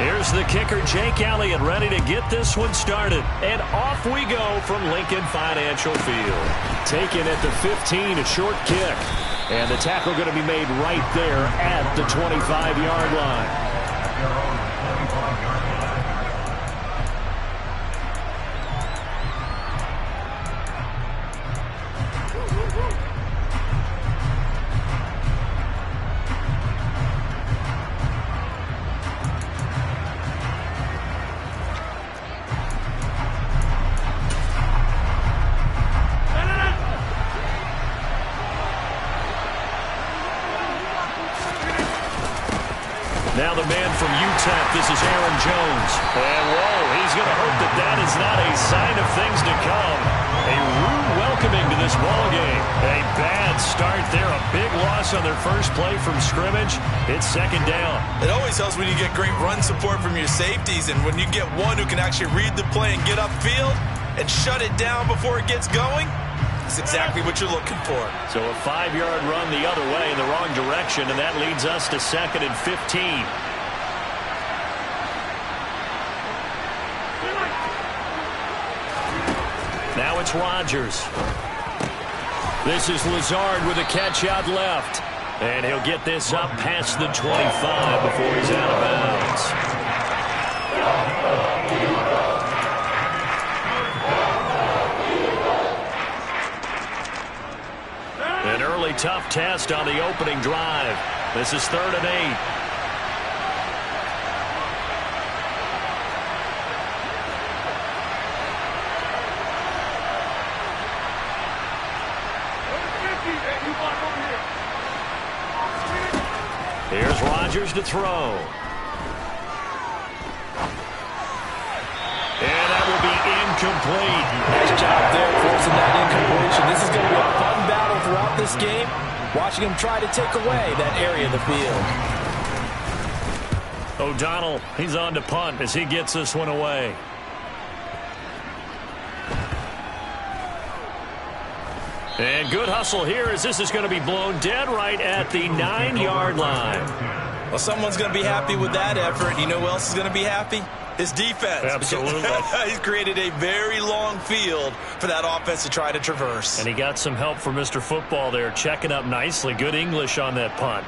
Here's the kicker, Jake Elliott, ready to get this one started. And off we go from Lincoln Financial Field. Taken at the 15, a short kick. And the tackle going to be made right there at the 25-yard line. Now the man from UTEP, this is Aaron Jones. And whoa, he's going to hope that that is not a sign of things to come. A rude welcoming to this ball game. A bad start there, a big loss on their first play from scrimmage. It's second down. It always helps when you get great run support from your safeties, and when you get one who can actually read the play and get upfield and shut it down before it gets going. That's exactly what you're looking for. So a 5-yard run the other way in the wrong direction, and that leads us to 2nd and 15. Now it's Rodgers. This is Lazard with a catch out left. And he'll get this up past the 25 before he's out of bounds. An early tough test on the opening drive. This is 3rd and 8. Here's Rodgers to throw. And that will be incomplete. Nice job there forcing that incompletion. This is going to be a fun battle throughout this game. Watching him try to take away that area of the field. O'Donnell, he's on to punt as he gets this one away. And good hustle here as this is going to be blown dead right at the 9-yard line. Well, someone's going to be happy with that effort. You know who else is going to be happy? His defense. Absolutely. He's created a very long field for that offense to try to traverse. And he got some help from Mr. Football there, checking up nicely. Good English on that punt.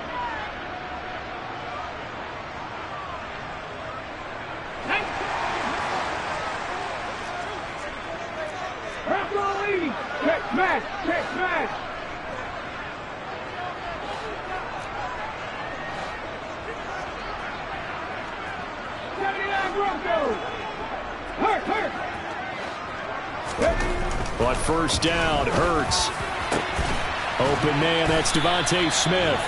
But first down, Hurts. Open man, that's Devontae Smith.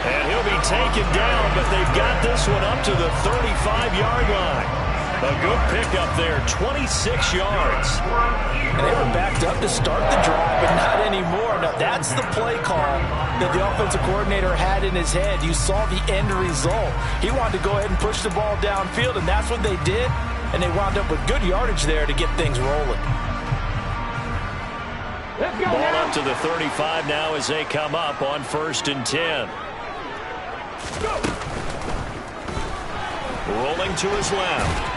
And he'll be taken down, but they've got this one up to the 35-yard line. A good pickup there, 26 yards. And they were backed up to start the drive, but not anymore. Now, that's the play call that the offensive coordinator had in his head. You saw the end result. He wanted to go ahead and push the ball downfield, and that's what they did. And they wound up with good yardage there to get things rolling. Ball up to the 35 now as they come up on 1st and 10. Rolling to his left.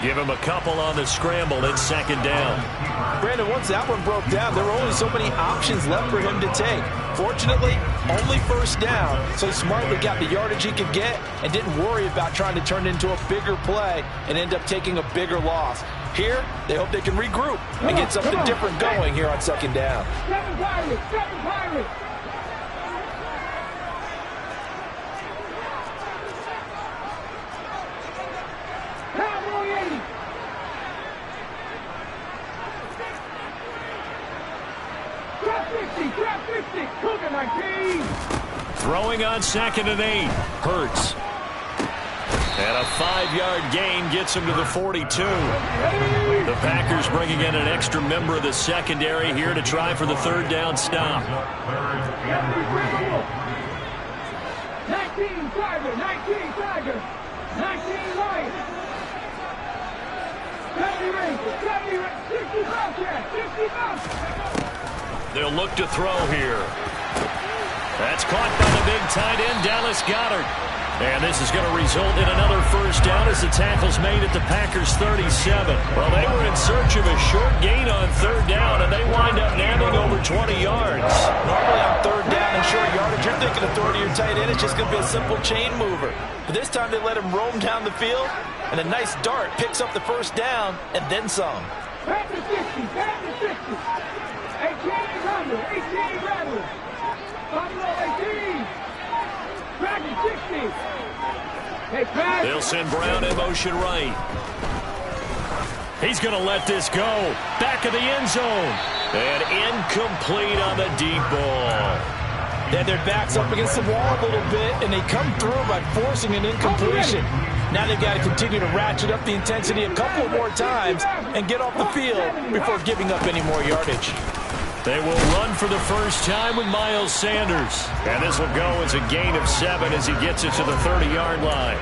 Give him a couple on the scramble. It's 2nd down. Brandon, once that one broke down, there were only so many options left for him to take. Fortunately, only 1st down, so he smartly got the yardage he could get and didn't worry about trying to turn it into a bigger play and end up taking a bigger loss. Here, they hope they can regroup and get something different going here on 2nd down. Seven Pirates! Throwing on 2nd and 8. Hurts. And a 5-yard gain gets him to the 42. The Packers bringing in an extra member of the secondary here to try for the 3rd down stop. 19 Tiger, 19 Tiger, 19 Lions. 60 They'll look to throw here. That's caught by the big big tight end, Dallas Goedert. And this is going to result in another first down as the tackle's made at the Packers' 37. Well, they were in search of a short gain on third down, and they wind up nabbing over 20 yards. Normally on third down and short yardage, you're thinking of throwing to your tight end. It's just going to be a simple chain mover. But this time they let him roam down the field, and a nice dart picks up the first down and then some. Back to 50, back to 50. 18 rather, 18 rather. Buffalo 18. Back to 60. Hey, pass. They'll send Brown in motion right. He's going to let this go. Back of the end zone. And incomplete on the deep ball. Then their back's up against the wall a little bit, and they come through by forcing an incompletion. Now they've got to continue to ratchet up the intensity a couple more times and get off the field before giving up any more yardage. They will run for the first time with Miles Sanders. And this will go as a gain of 7 as he gets it to the 30-yard line.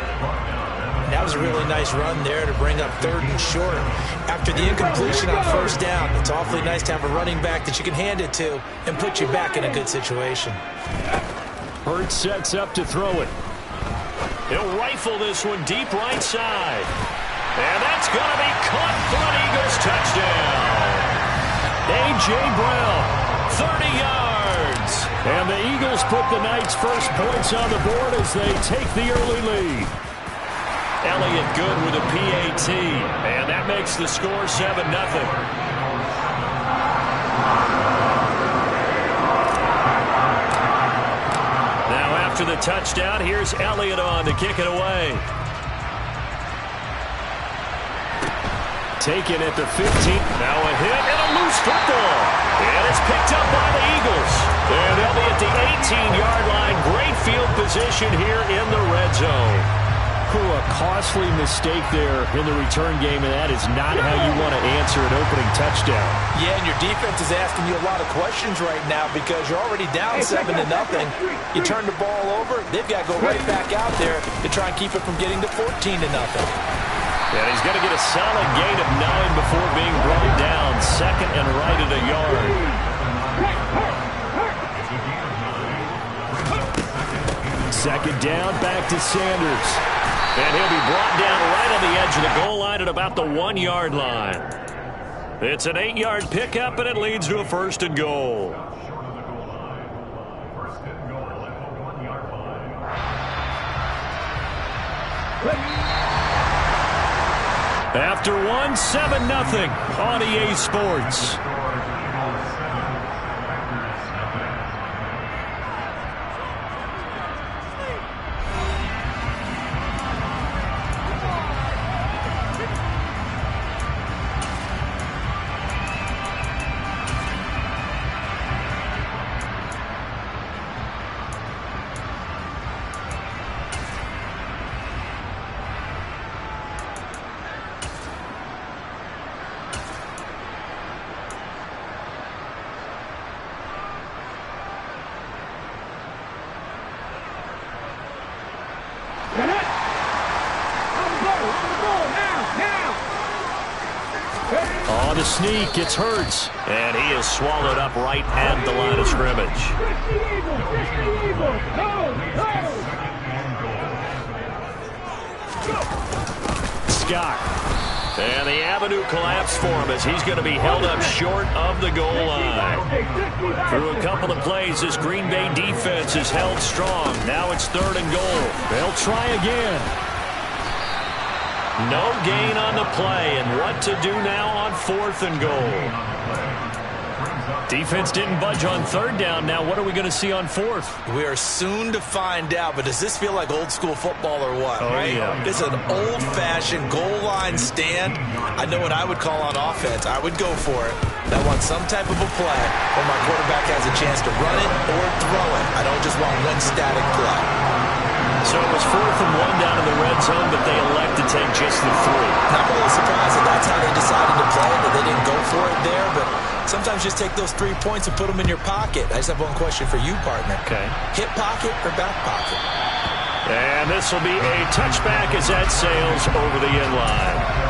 That was a really nice run there to bring up third and short. After the incompletion on first down, it's awfully nice to have a running back that you can hand it to and put you back in a good situation. Hurts sets up to throw it. He'll rifle this one deep right side. And that's going to be caught for an Eagles touchdown. A.J. Brown, 30 yards. And the Eagles put the Knights' first points on the board as they take the early lead. Elliott good with a PAT. And that makes the score 7-0. Now after the touchdown, here's Elliott on to kick it away. Taken at the 15. Now a hit and a loose football. And it's picked up by the Eagles. And they'll be at the 18-yard line. Great field position here in the red zone. A costly mistake there in the return game, and that is not how you want to answer an opening touchdown. Yeah, and your defense is asking you a lot of questions right now because you're already down 7-0. You turn the ball over, they've got to go right back out there to try and keep it from getting to 14-0. And he's going to get a solid gain of 9 before being brought down. Second and right at a yard. Second down, back to Sanders. And he'll be brought down right on the edge of the goal line at about the 1-yard line. It's an 8-yard pickup, and it leads to a first and goal. After 7-0 on EA Sports. On the sneak, it's Hurts, and he is swallowed up right at the line of scrimmage. Scott, and the avenue collapsed for him as he's going to be held up short of the goal line. Through a couple of plays, this Green Bay defense is held strong. Now it's third and goal. They'll try again. No gain on the play, and what to do now on fourth and goal. Defense didn't budge on third down. Now what are we going to see on fourth? We are soon to find out, but does this feel like old school football or what? Oh, right? Yeah. It's an old-fashioned goal line stand. I know what I would call on offense. I would go for it. I want some type of a play where my quarterback has a chance to run it or throw it. I don't just want one static play. So it was 4th and 1 down in the red zone, but they elect to take just the 3. I'm a little surprised that that's how they decided to play, that they didn't go for it there, but sometimes just take those 3 points and put them in your pocket. I just have one question for you, partner. Okay. Hip pocket or back pocket? And this will be a touchback as that sails over the end line.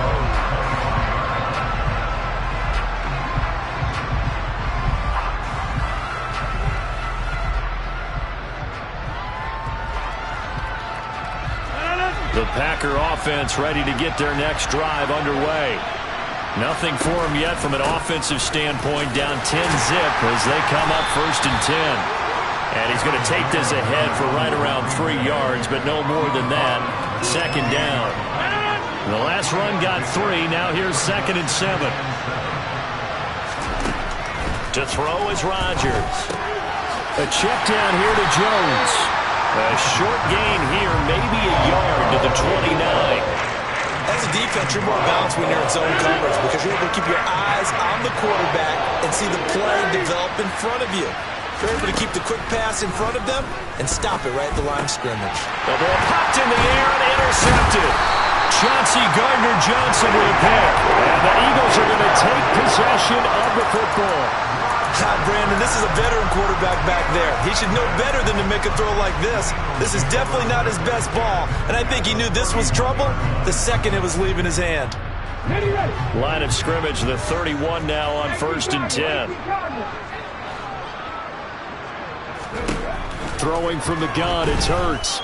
The Packer offense ready to get their next drive underway. Nothing for him yet from an offensive standpoint, down 10-zip as they come up 1st and 10. And he's going to take this ahead for right around 3 yards, but no more than that. 2nd down. The last run got 3. Now here's 2nd and 7. To throw is Rodgers. A check down here to Jones. A short gain here, maybe a yard to the 29. As a defense, you're more balanced when you're in zone coverage because you're able to keep your eyes on the quarterback and see the play develop in front of you. You're able to keep the quick pass in front of them and stop it right at the line of scrimmage. The ball popped in the air and intercepted. Chauncey Gardner-Johnson with a pick. And the Eagles are going to take possession of the football. Brandon, this is a veteran quarterback back there. He should know better than to make a throw like this. This is definitely not his best ball, and I think he knew this was trouble the second it was leaving his hand. Line of scrimmage, the 31 now on 1st and 10. Throwing from the gun, it's Hurts.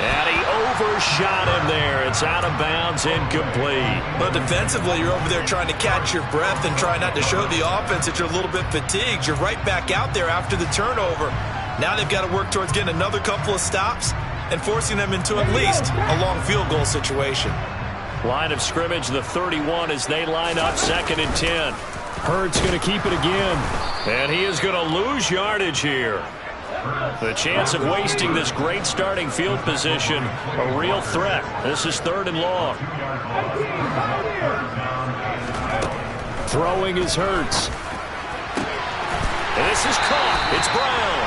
And he overshot him there. It's out of bounds, incomplete. But defensively, you're over there trying to catch your breath and try not to show the offense that you're a little bit fatigued. You're right back out there after the turnover. Now they've got to work towards getting another couple of stops and forcing them into at least a long field goal situation. Line of scrimmage, the 31 as they line up 2nd and 10. Hurts going to keep it again. And he is going to lose yardage here. The chance of wasting this great starting field position, a real threat. This is 3rd and long. Throwing is Hurts. And this is caught. It's Brown.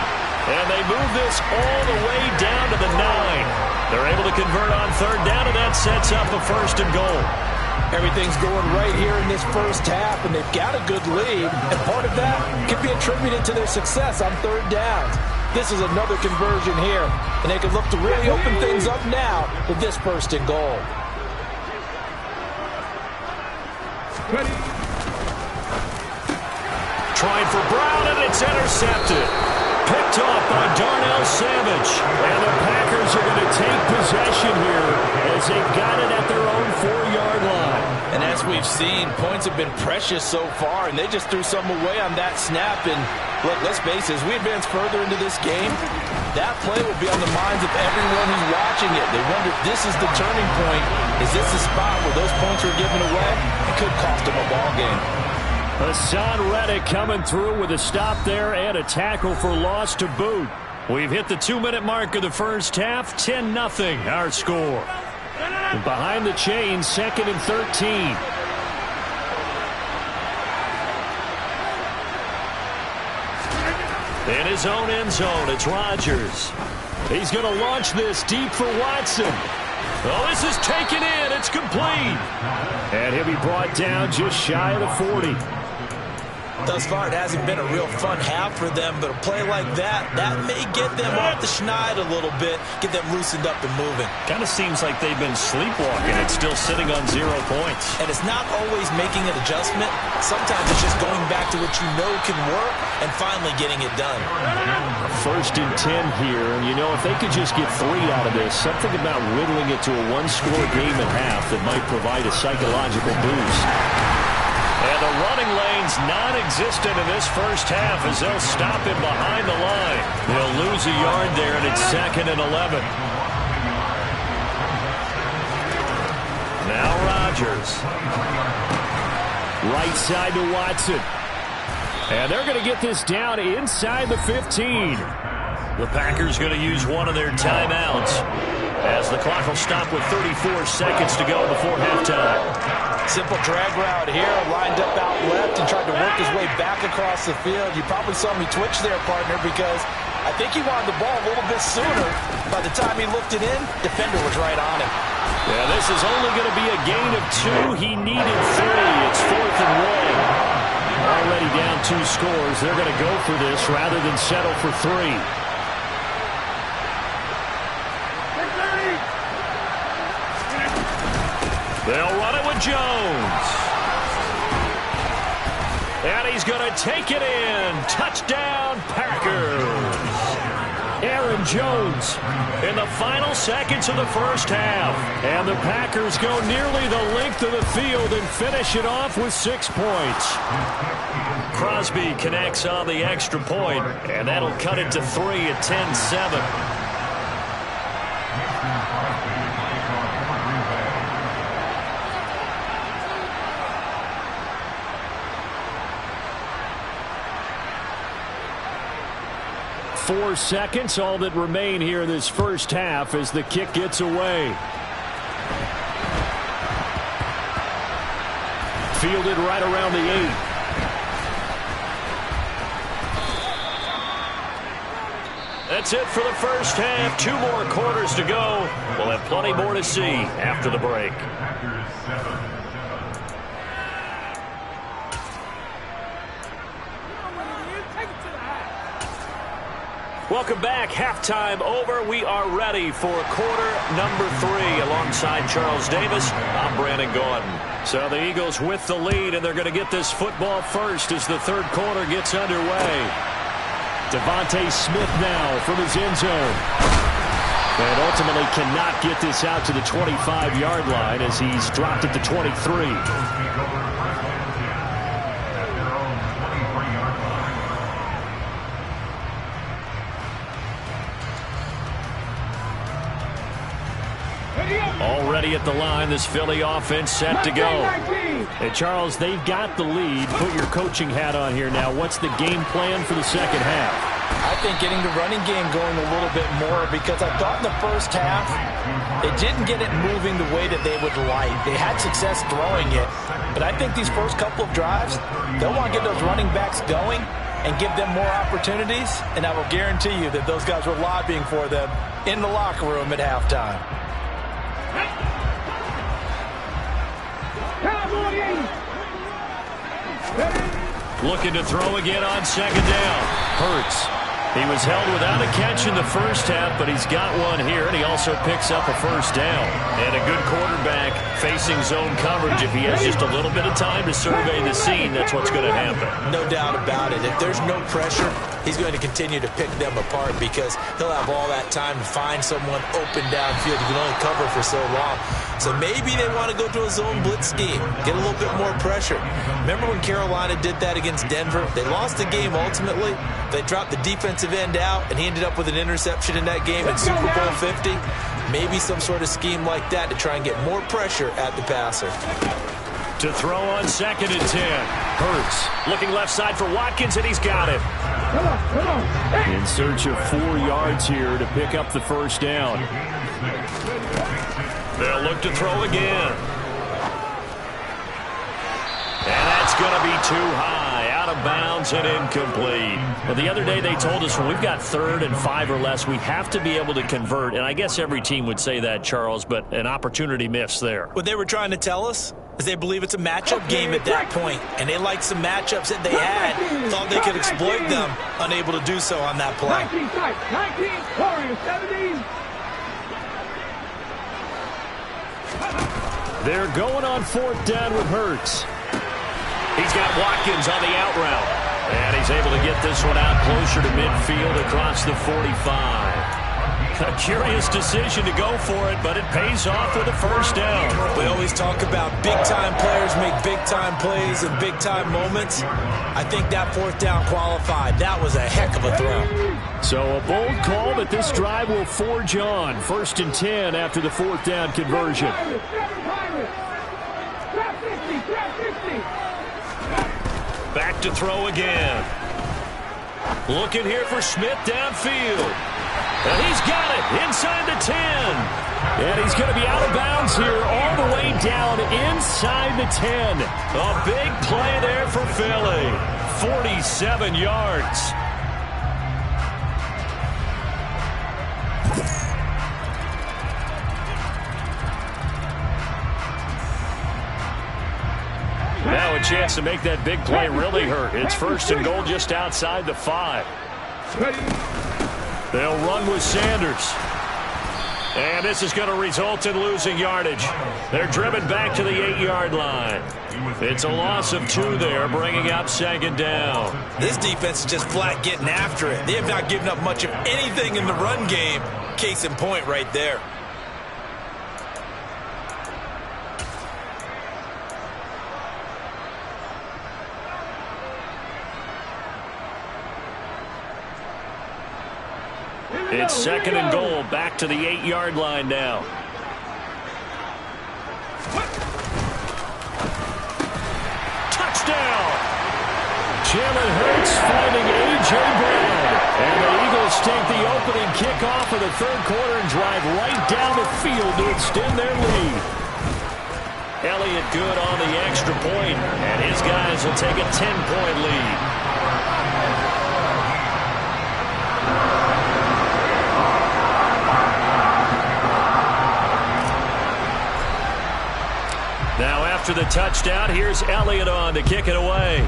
And they move this all the way down to the 9. They're able to convert on 3rd down, and that sets up a 1st and goal. Everything's going right here in this first half, and they've got a good lead. And part of that can be attributed to their success on 3rd downs. This is another conversion here, and they can look to really open things up now with this 1st and goal. Trying for Brown, and it's intercepted. Picked off by Darnell Savage. And the Packers are going to take possession here as they've got it at their own 4-yard line. And as we've seen, points have been precious so far, and they just threw some away on that snap. And look, let's face it, as we advance further into this game, that play will be on the minds of everyone who's watching it. They wonder if this is the turning point. Is this the spot where those points are given away? It could cost them a ball game. Hassan Reddick coming through with a stop there and a tackle for loss to boot. We've hit the 2-minute mark of the first half. 10-0 our score. And behind the chains, 2nd and 13. In his own end zone, it's Rodgers. He's going to launch this deep for Watson. Oh, this is taken in. It's complete. And he'll be brought down just shy of the 40. Thus far, it hasn't been a real fun half for them, but a play like that may get them off the schneid a little bit, get them loosened up and moving. Kind of seems like they've been sleepwalking and still sitting on 0 points. And it's not always making an adjustment. Sometimes it's just going back to what you know can work and finally getting it done. 1st and 10 here, and you know, if they could just get 3 out of this, something about whittling it to a 1-score game at half that might provide a psychological boost. And the running lane's non-existent in this first half as they'll stop him behind the line. They'll lose a yard there, and it's 2nd and 11. Now Rodgers. Right side to Watson. And they're going to get this down inside the 15. The Packers going to use one of their timeouts as the clock will stop with 34 seconds to go before halftime. Simple drag route here, lined up out left and tried to work his way back across the field. You probably saw me twitch there, partner, because I think he wanted the ball a little bit sooner. By the time he looked it in, defender was right on him. Yeah, this is only going to be a gain of 2. He needed 3. It's 4th and 1. Already down 2 scores. They're going to go for this rather than settle for 3. They'll run it with Jones. And he's going to take it in. Touchdown, Packers. Aaron Jones in the final seconds of the first half. And the Packers go nearly the length of the field and finish it off with 6 points. Crosby connects on the extra point, and that'll cut it to 3 at 10-7. Four seconds, all that remain here in this first half as the kick gets away. Fielded right around the 8. That's it for the first half. 2 more quarters to go. We'll have plenty more to see after the break. Welcome back. Halftime over. We are ready for quarter number 3. Alongside Charles Davis, I'm Brandon Gordon. So the Eagles with the lead, and they're going to get this football first as the third quarter gets underway. Devontae Smith now from his end zone. And ultimately cannot get this out to the 25-yard line as he's dropped it to 23. Already at the line, this Philly offense set to go. And Charles, they've got the lead. Put your coaching hat on here now. What's the game plan for the second half? I think getting the running game going a little bit more, because I thought in the first half they didn't get it moving the way that they would like. They had success throwing it, but I think these first couple of drives, they'll want to get those running backs going and give them more opportunities, and I will guarantee you that those guys were lobbying for them in the locker room at halftime. Looking to throw again on second down. Hurts. He was held without a catch in the first half, but he's got one here, and he also picks up a first down. And a good quarterback facing zone coverage. If he has just a little bit of time to survey the scene, that's what's going to happen. No doubt about it. If there's no pressure, he's going to continue to pick them apart because he'll have all that time to find someone open downfield. He can only cover for so long. So maybe they want to go to a zone blitz scheme, get a little bit more pressure. Remember when Carolina did that against Denver? They lost the game ultimately. They dropped the defensive end out, and he ended up with an interception in that game in Super Bowl 50. Maybe some sort of scheme like that to try and get more pressure at the passer. To throw on second and 10. Hurts looking left side for Watkins, and he's got it. In search of 4 yards here to pick up the first down. They'll look to throw again. And that's going to be too high, out of bounds and incomplete. Well, the other day they told us when we've got 3rd and 5 or less, we have to be able to convert. And I guess every team would say that, Charles, but an opportunity missed there. What they were trying to tell us is they believe it's a matchup game at that point, and they liked some matchups that they had, thought they could exploit them, unable to do so on that play. 19 Warriors, 17. They're going on 4th down with Hurts. He's got Watkins on the out route. And he's able to get this one out closer to midfield across the 45. A curious decision to go for it, but it pays off with a first down. We always talk about big-time players make big-time plays and big-time moments. I think that 4th down qualified. That was a heck of a throw. So a bold call, but this drive will forge on. 1st and 10 after the 4th down conversion. Back to throw again. Looking here for Smith downfield. And he's got it inside the 10. And he's going to be out of bounds here all the way down inside the 10. A big play there for Philly. 47 yards. Now a chance to make that big play really hurt. It's 1st and goal just outside the 5. They'll run with Sanders. And this is going to result in losing yardage. They're driven back to the 8-yard line. It's a loss of 2 there, bringing up 2nd down. This defense is just flat getting after it. They have not given up much of anything in the run game. Case in point right there. It's 2nd and goal, back to the 8-yard line now. Touchdown! Jalen Hurts finding A.J. Brown. And the Eagles take the opening kickoff of the 3rd quarter and drive right down the field to extend their lead. Elliott good on the extra point, and his guys will take a 10-point lead. Now after the touchdown, here's Elliott on to kick it away.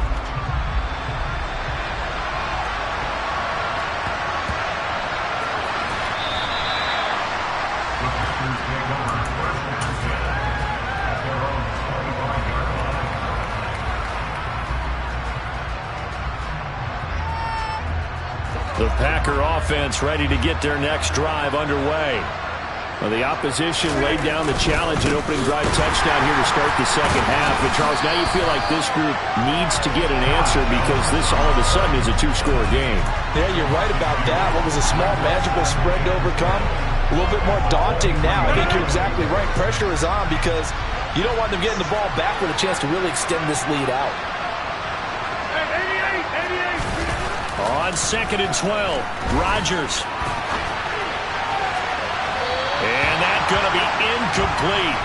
The Packer offense ready to get their next drive underway. Well, the opposition laid down the challenge and opening drive touchdown here to start the 2nd half. But, Charles, now you feel like this group needs to get an answer because this all of a sudden is a 2-score game. Yeah, you're right about that. What was a small magical spread to overcome, a little bit more daunting now. I think you're exactly right. Pressure is on because you don't want them getting the ball back with a chance to really extend this lead out. On 2nd and 12, Rodgers. And that's going to be incomplete.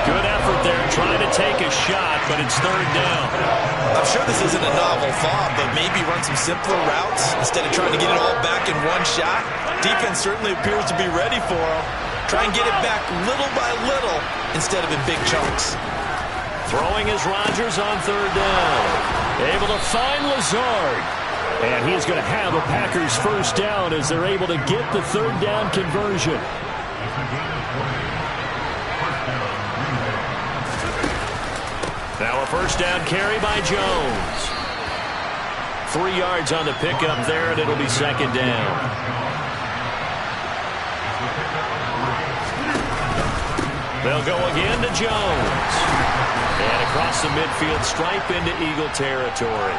Good effort there trying to take a shot, but it's 3rd down. I'm sure this isn't a novel thought, but maybe run some simpler routes instead of trying to get it all back in one shot. Defense certainly appears to be ready for them. Try and get it back little by little instead of in big chunks. Throwing is Rodgers on 3rd down. Able to find Lazard. And he's going to have a Packers 1st down as they're able to get the 3rd down conversion. Now a 1st down carry by Jones. 3 yards on the pickup there, and it'll be 2nd down. They'll go again to Jones. And across the midfield stripe into Eagle territory.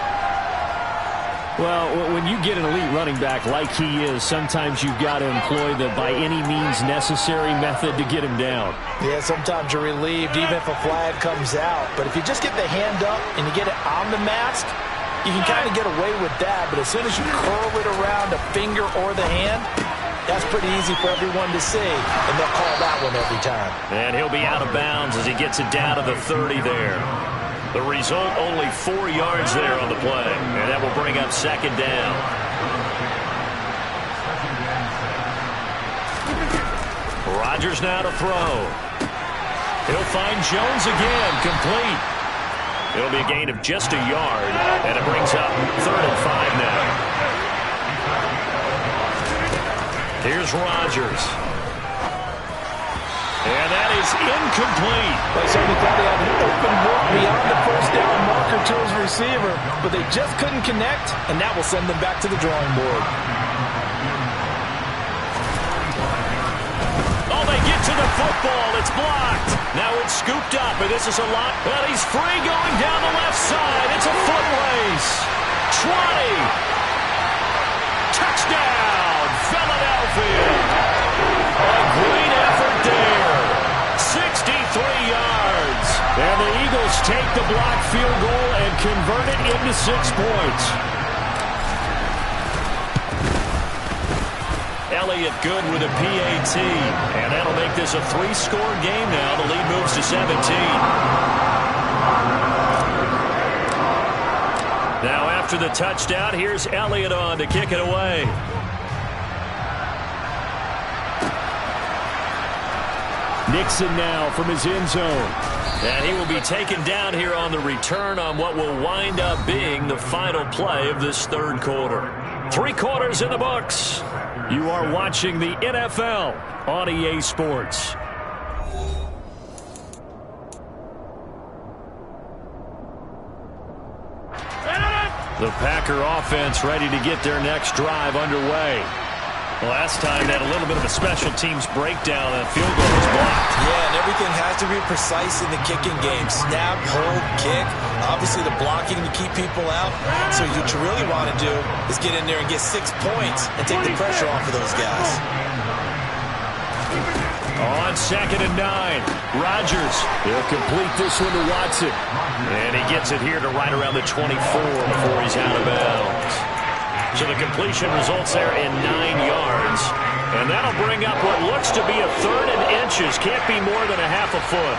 Well, when you get an elite running back like he is, sometimes you've got to employ the by any means necessary method to get him down. Yeah, sometimes you're relieved even if a flag comes out. But if you just get the hand up and you get it on the mask, you can kind of get away with that. But as soon as you curl it around the finger or the hand, that's pretty easy for everyone to see. And they'll call that one every time. And he'll be out of bounds as he gets it down to the 30 there. The result, only 4 yards there on the play. And that will bring up 2nd down. Rodgers now to throw. He'll find Jones again, complete. It'll be a gain of just a yard, and it brings up 3rd and 5 now. Here's Rodgers. And that is incomplete. They certainly thought they had an open look beyond the 1st down marker to his receiver, but they just couldn't connect, and that will send them back to the drawing board. Oh, they get to the football. It's blocked. Now it's scooped up, and this is a lot. Well, he's free going down the left side. It's a foot race. 20. Touchdown, Philadelphia. A great effort there. 63 yards. And the Eagles take the blocked field goal and convert it into 6 points. Elliott good with a PAT. And that'll make this a 3-score game now. The lead moves to 17. Now after the touchdown, here's Elliott on to kick it away. Nixon now from his end zone. And he will be taken down here on the return on what will wind up being the final play of this 3rd quarter. 3 quarters in the books. You are watching the NFL on EA Sports. The Packer offense ready to get their next drive underway. Last time they had a little bit of a special teams breakdown and a field goal was blocked. Yeah, and everything has to be precise in the kicking game. Snap, hold, kick. Obviously the blocking to keep people out. So what you really want to do is get in there and get 6 points and take the pressure off of those guys. On 2nd and 9, Rodgers. He'll complete this one to Watson. And he gets it here to right around the 24 before he's out of bounds. So the completion results there in 9 yards. And that'll bring up what looks to be a 3rd and inches. Can't be more than a half a foot.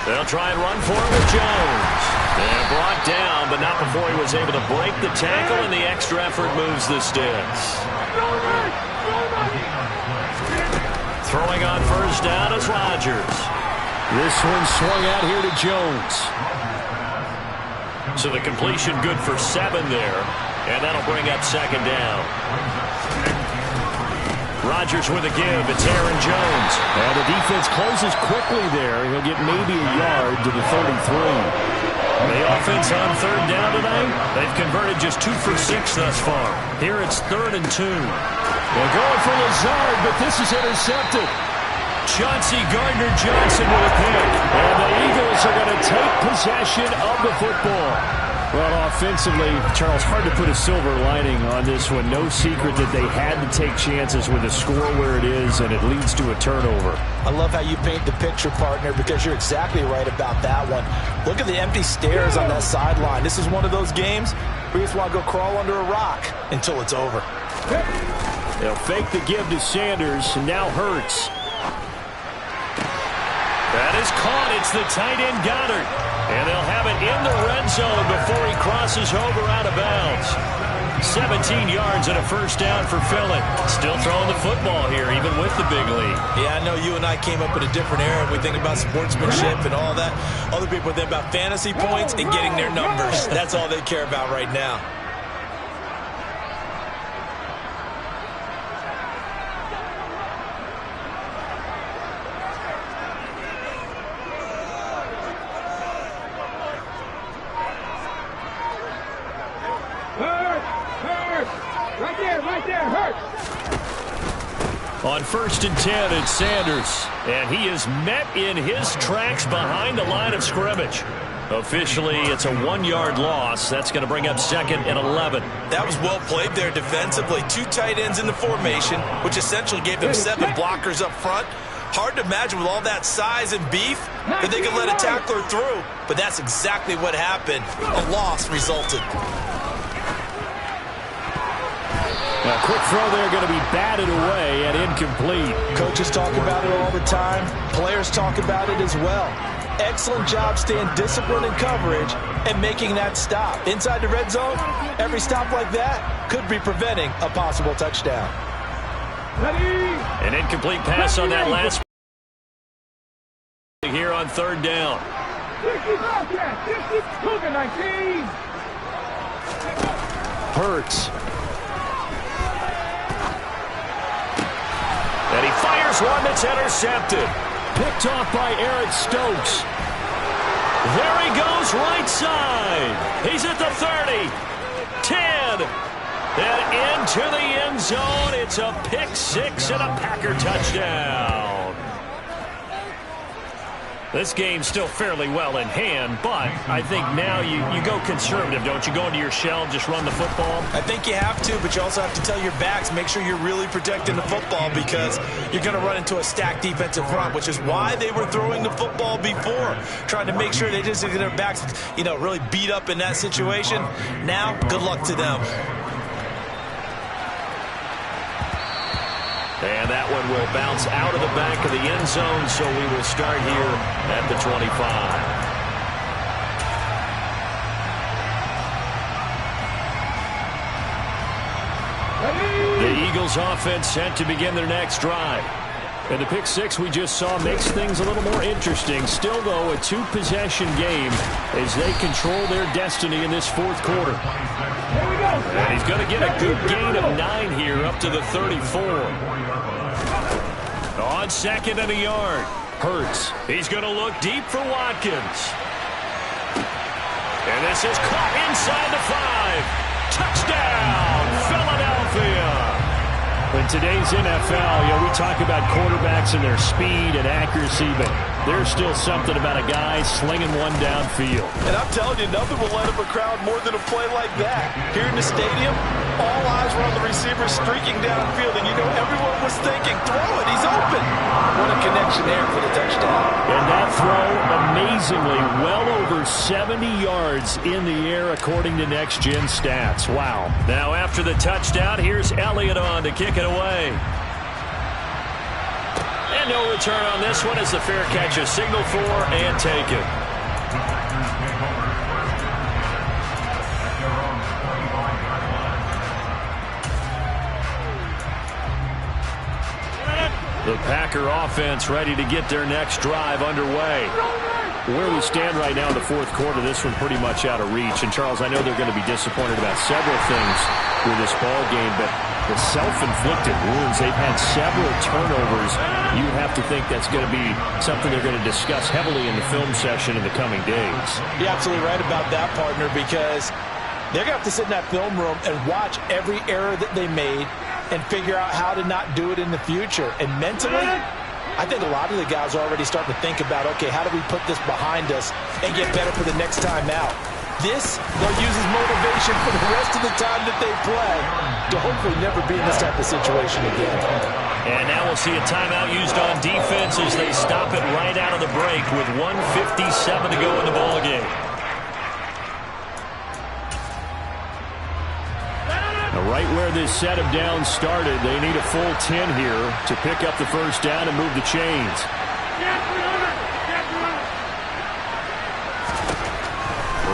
They'll try and run for it with Jones. And brought down, but not before he was able to break the tackle, and the extra effort moves the sticks. Throwing on 1st down is Rodgers. This one swung out here to Jones. So the completion good for 7 there, and that'll bring up 2nd down. Rodgers with a give. It's Aaron Jones. And the defense closes quickly there. He'll get maybe a yard to the 33. The offense on 3rd down tonight, they've converted just 2 for 6 thus far. Here it's 3rd and 2. They're going for Lazard, but this is intercepted. Chauncey Gardner-Johnson with a pick. And the Eagles are going to take possession of the football. Well, offensively, Charles, hard to put a silver lining on this one. No secret that they had to take chances with the score where it is, and it leads to a turnover. I love how you paint the picture, partner, because you're exactly right about that one. Look at the empty stairs on that sideline. This is one of those games where you just want to go crawl under a rock until it's over. They'll fake the give to Sanders, and now Hurts. That is caught. It's the tight end Goddard. And they'll have it in the red zone before he crosses over out of bounds. 17 yards and a 1st down for Philly. Still throwing the football here, even with the big lead. Yeah, I know you and I came up in a different era. We think about sportsmanship and all that. Other people think about fantasy points and getting their numbers. That's all they care about right now. On 1st and 10, it's Sanders. And he is met in his tracks behind the line of scrimmage. Officially, it's a 1-yard loss. That's going to bring up 2nd and 11. That was well played there defensively. 2 tight ends in the formation, which essentially gave them 7 blockers up front. Hard to imagine with all that size and beef that they could let a tackler through. But that's exactly what happened. A loss resulted. A quick throw there going to be batted away and incomplete. Coaches talk about it all the time. Players talk about it as well. Excellent job staying disciplined in coverage and making that stop. Inside the red zone, every stop like that could be preventing a possible touchdown. An incomplete pass on that last here on 3rd down. Hurts. And he fires one that's intercepted. Picked off by Eric Stokes. There he goes, right side. He's at the 30, 10, and into the end zone. It's a pick 6 and a Packer touchdown. This game's still fairly well in hand, but I think now you go conservative, don't you? Go into your shell and just run the football? I think you have to, but you also have to tell your backs, make sure you're really protecting the football because you're going to run into a stacked defensive front, which is why they were throwing the football before, trying to make sure they just get their backs, really beat up in that situation. Now, good luck to them. And that one will bounce out of the back of the end zone, so we will start here at the 25. The Eagles offense set to begin their next drive. And the pick six we just saw makes things a little more interesting. Still, though, a two-possession game as they control their destiny in this fourth quarter. And he's going to get a good gain of 9 here up to the 34. On second and a yard. Hurts. He's going to look deep for Watkins. And this is caught inside the 5. Touchdown, Philadelphia. In today's NFL, we talk about quarterbacks and their speed and accuracy, but there's still something about a guy slinging one downfield. And I'm telling you, nothing will let up a crowd more than a play like that. Here in the stadium, all eyes were on the receiver streaking downfield, and everyone was thinking, throw it, he's open. What a connection there for the touchdown. And that throw, amazingly, well over 70 yards in the air, according to Next Gen Stats. Wow. Now, after the touchdown, here's Elliott on to kick it away. And no return on this one as the fair catch is signaled for and taken. The Packer offense ready to get their next drive underway. Where we stand right now in the fourth quarter, this one pretty much out of reach. And, Charles, I know they're going to be disappointed about several things with this ball game, but the self-inflicted wounds, they've had several turnovers. You have to think that's going to be something they're going to discuss heavily in the film session in the coming days. You're absolutely right about that, partner, because they're going to have to sit in that film room and watch every error that they made and figure out how to not do it in the future. And mentally, I think a lot of the guys are already starting to think about, okay, how do we put this behind us and get better for the next time out? This, they'll use as motivation for the rest of the time that they play to hopefully never be in this type of situation again. And now we'll see a timeout used on defense as they stop it right out of the break with 1:57 to go in the ballgame. Now, right where this set of downs started, they need a full 10 here to pick up the first down and move the chains.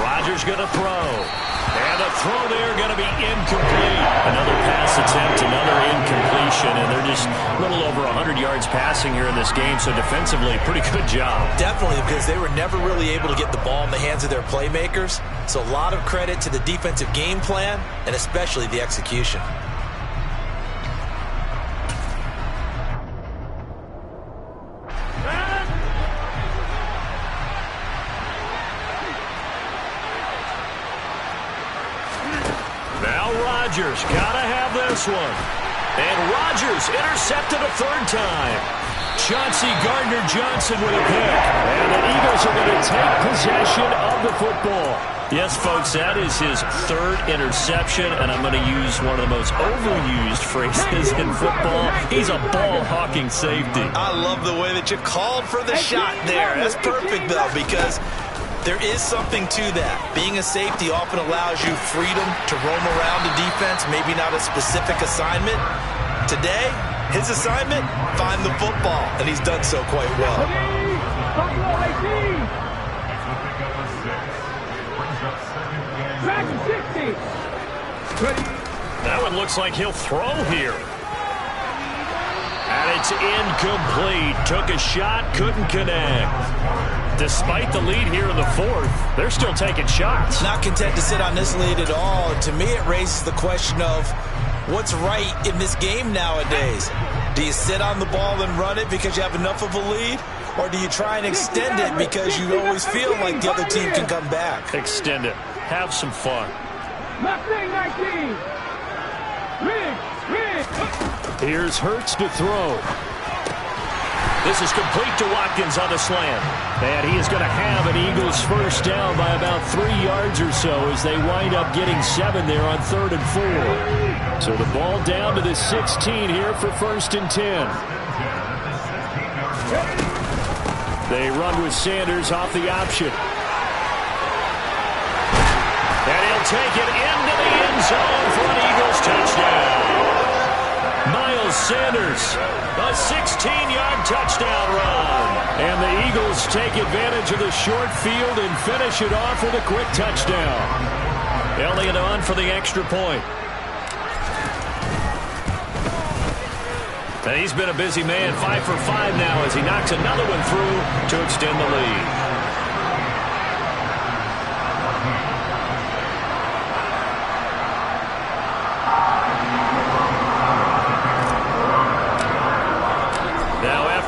Rodgers going to throw. And the throw there going to be incomplete. Another pass attempt, another incompletion, and they're just a little over 100 yards passing here in this game, so defensively, pretty good job. Definitely, because they were never really able to get the ball in the hands of their playmakers, so a lot of credit to the defensive game plan and especially the execution. Rodgers gotta have this one. And Rodgers intercepted a third time. Chauncey Gardner-Johnson with a pick. And the Eagles are going to take possession of the football. Yes, folks, that is his third interception, and I'm going to use one of the most overused phrases in football. He's a ball-hawking safety. I love the way that you called for the shot there. That's perfect, though, because there is something to that. Being a safety often allows you freedom to roam around the defense, maybe not a specific assignment. Today, his assignment, find the football, and he's done so quite well. That one looks like he'll throw here. And it's incomplete. Took a shot, couldn't connect. Despite the lead here in the fourth, they're still taking shots. Not content to sit on this lead at all. To me, it raises the question of what's right in this game nowadays. Do you sit on the ball and run it because you have enough of a lead? Or do you try and extend it because you always feel like the other team can come back? Extend it. Have some fun. Here's Hurts to throw. This is complete to Watkins on the slant. And he is going to have an Eagles first down by about 3 yards or so as they wind up getting 7 there on 3rd and 4. So the ball down to the 16 here for 1st and 10. They run with Sanders off the option. And he'll take it into the end zone for an Eagles touchdown. Miles Sanders, a 16-yard touchdown run. And the Eagles take advantage of the short field and finish it off with a quick touchdown. Elliott on for the extra point. And he's been a busy man, 5 for 5 now as he knocks another one through to extend the lead.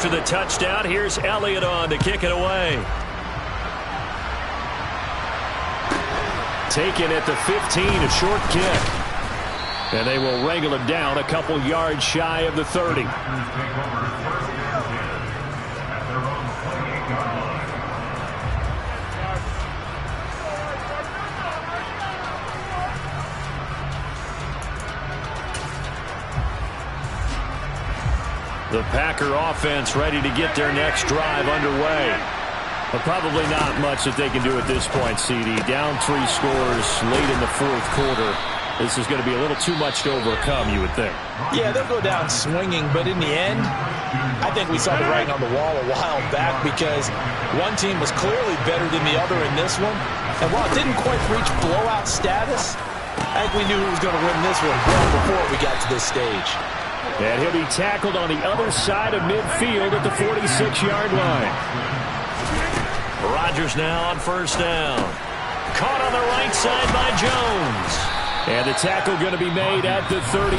After the touchdown, here's Elliott on to kick it away. Taken at the 15, a short kick. And they will wrangle him down a couple yards shy of the 30. The Packer offense ready to get their next drive underway. But probably not much that they can do at this point, CD. Down 3 scores late in the fourth quarter. This is going to be a little too much to overcome, you would think. Yeah, they'll go down swinging, but in the end, I think we saw the writing on the wall a while back because one team was clearly better than the other in this one. And while it didn't quite reach blowout status, I think we knew who was going to win this one well before we got to this stage. And he'll be tackled on the other side of midfield at the 46-yard line. Rodgers now on first down. Caught on the right side by Jones. And the tackle going to be made at the 38.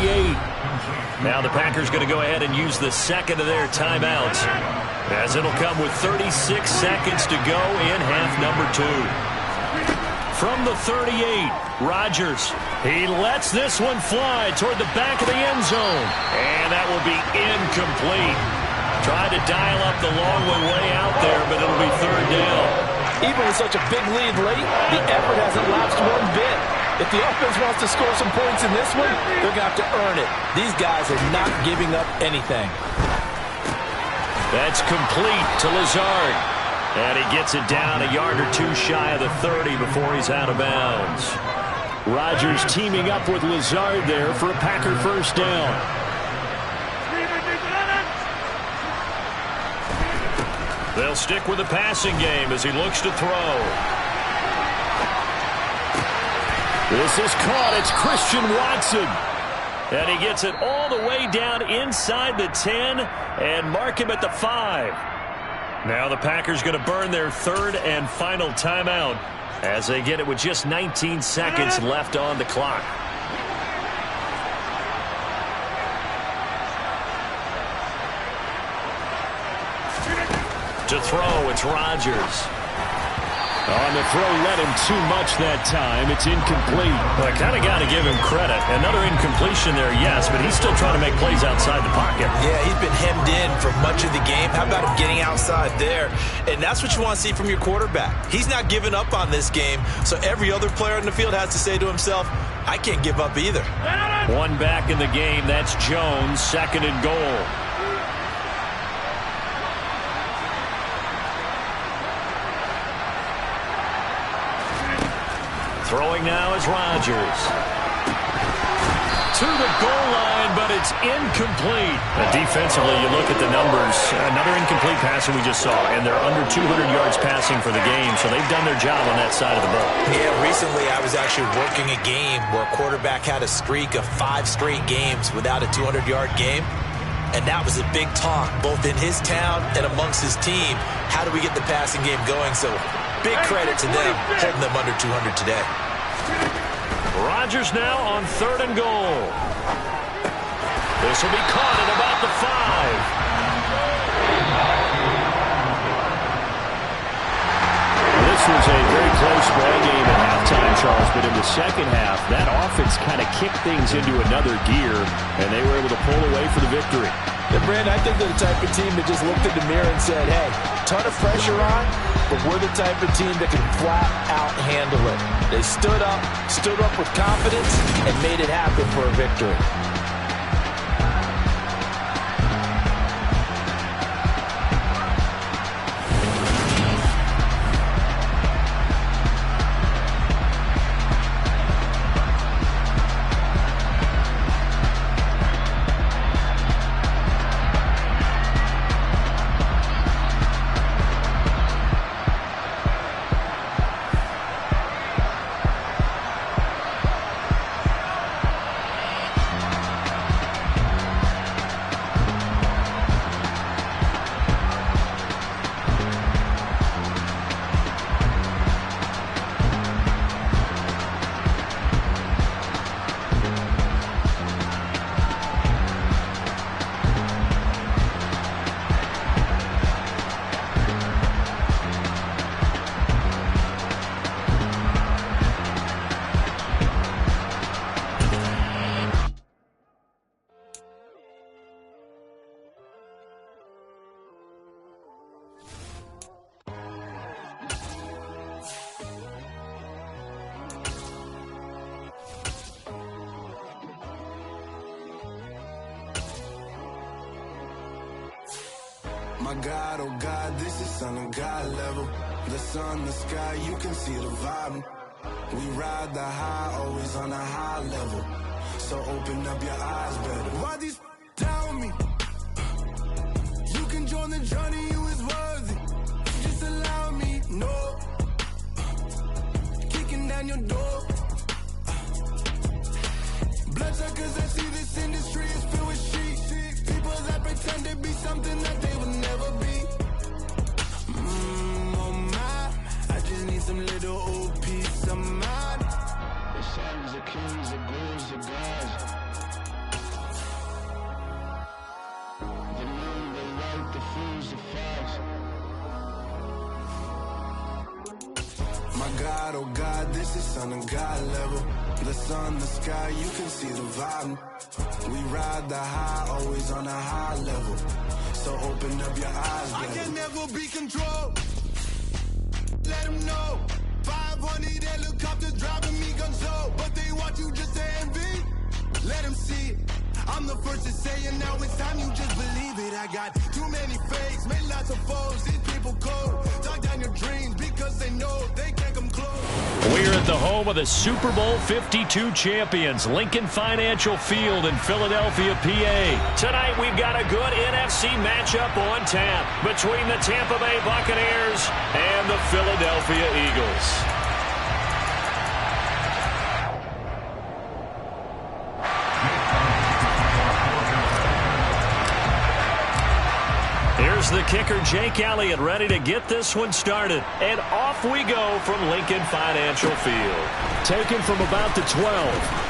Now the Packers going to go ahead and use the second of their timeouts, as it'll come with 36 seconds to go in half number 2. From the 38, Rodgers. He lets this one fly toward the back of the end zone. And that will be incomplete. Tried to dial up the long one way out there, but it'll be third down. Even with such a big lead late, the effort hasn't lapsed one bit. If the offense wants to score some points in this one, they're going to have to earn it. These guys are not giving up anything. That's complete to Lazard. And he gets it down a yard or 2 shy of the 30 before he's out of bounds. Rodgers teaming up with Lazard there for a Packer first down. They'll stick with the passing game as he looks to throw. This is caught. It's Christian Watson. And he gets it all the way down inside the 10 and mark him at the 5. Now the Packers going to burn their third and final timeout as they get it with just 19 seconds left on the clock. To throw, it's Rodgers. On the throw, led him too much that time. It's incomplete. Well, I kind of got to give him credit. Another incompletion there, yes, but he's still trying to make plays outside the pocket. Yeah, he's been hemmed in for much of the game. How about him getting outside there? And that's what you want to see from your quarterback. He's not giving up on this game, so every other player in the field has to say to himself, I can't give up either. One back in the game. That's Jones, second and goal. Throwing now is Rodgers. To the goal line, but it's incomplete. Defensively, you look at the numbers. Another incomplete pass that we just saw, and they're under 200 yards passing for the game, so they've done their job on that side of the ball. Yeah, recently I was actually working a game where a quarterback had a streak of 5 straight games without a 200-yard game, and that was a big talk, both in his town and amongst his team. How do we get the passing game going? So big credit to them, holding them under 200 today. Rodgers now on third and goal. This will be caught at about the 5. This was a very close ball game at halftime, Charles, but in the second half, that offense kind of kicked things into another gear, and they were able to pull away for the victory. And Brandon, I think they're the type of team that just looked in the mirror and said, hey, ton of pressure on, but we're the type of team that can flat out handle it. They stood up with confidence, and made it happen for a victory. My God, oh God, this is Son of God level. The sun, the sky, you can see the vibe. We ride the high, always on a high level. So open up your eyes better. Why these tell me? You can join the journey, you is worthy. Just allow me, no. Kicking down your door. Bloodsuckers, I see this industry is filled with sheep. People that pretend to be something that they will never be. Oh my, I just need some little old peace of mind. The sons, the kings, the ghouls, the gods. The moon, the light, the fools, the facts. My God, oh God, this is Son of God level. The sun, the sky, you can see the vibe. We ride the high, always on a high level. So open up your eyes, baby. I can never be controlled. Let them know. 500 helicopters driving me gonzo. But they want you just to envy. Let them see it. I'm the first to say it, now it's time you just believe it. I got too many fakes, made lots of foes. These people cold. Talk down your dreams because they know they can't come close. We're at the home of the Super Bowl 52 champions, Lincoln Financial Field in Philadelphia, PA. Tonight we've got a good NFC matchup on tap between the Tampa Bay Buccaneers and the Philadelphia Eagles. Here's the kicker, Jake Elliott, ready to get this one started. And off we go from Lincoln Financial Field. Taken from about the 12.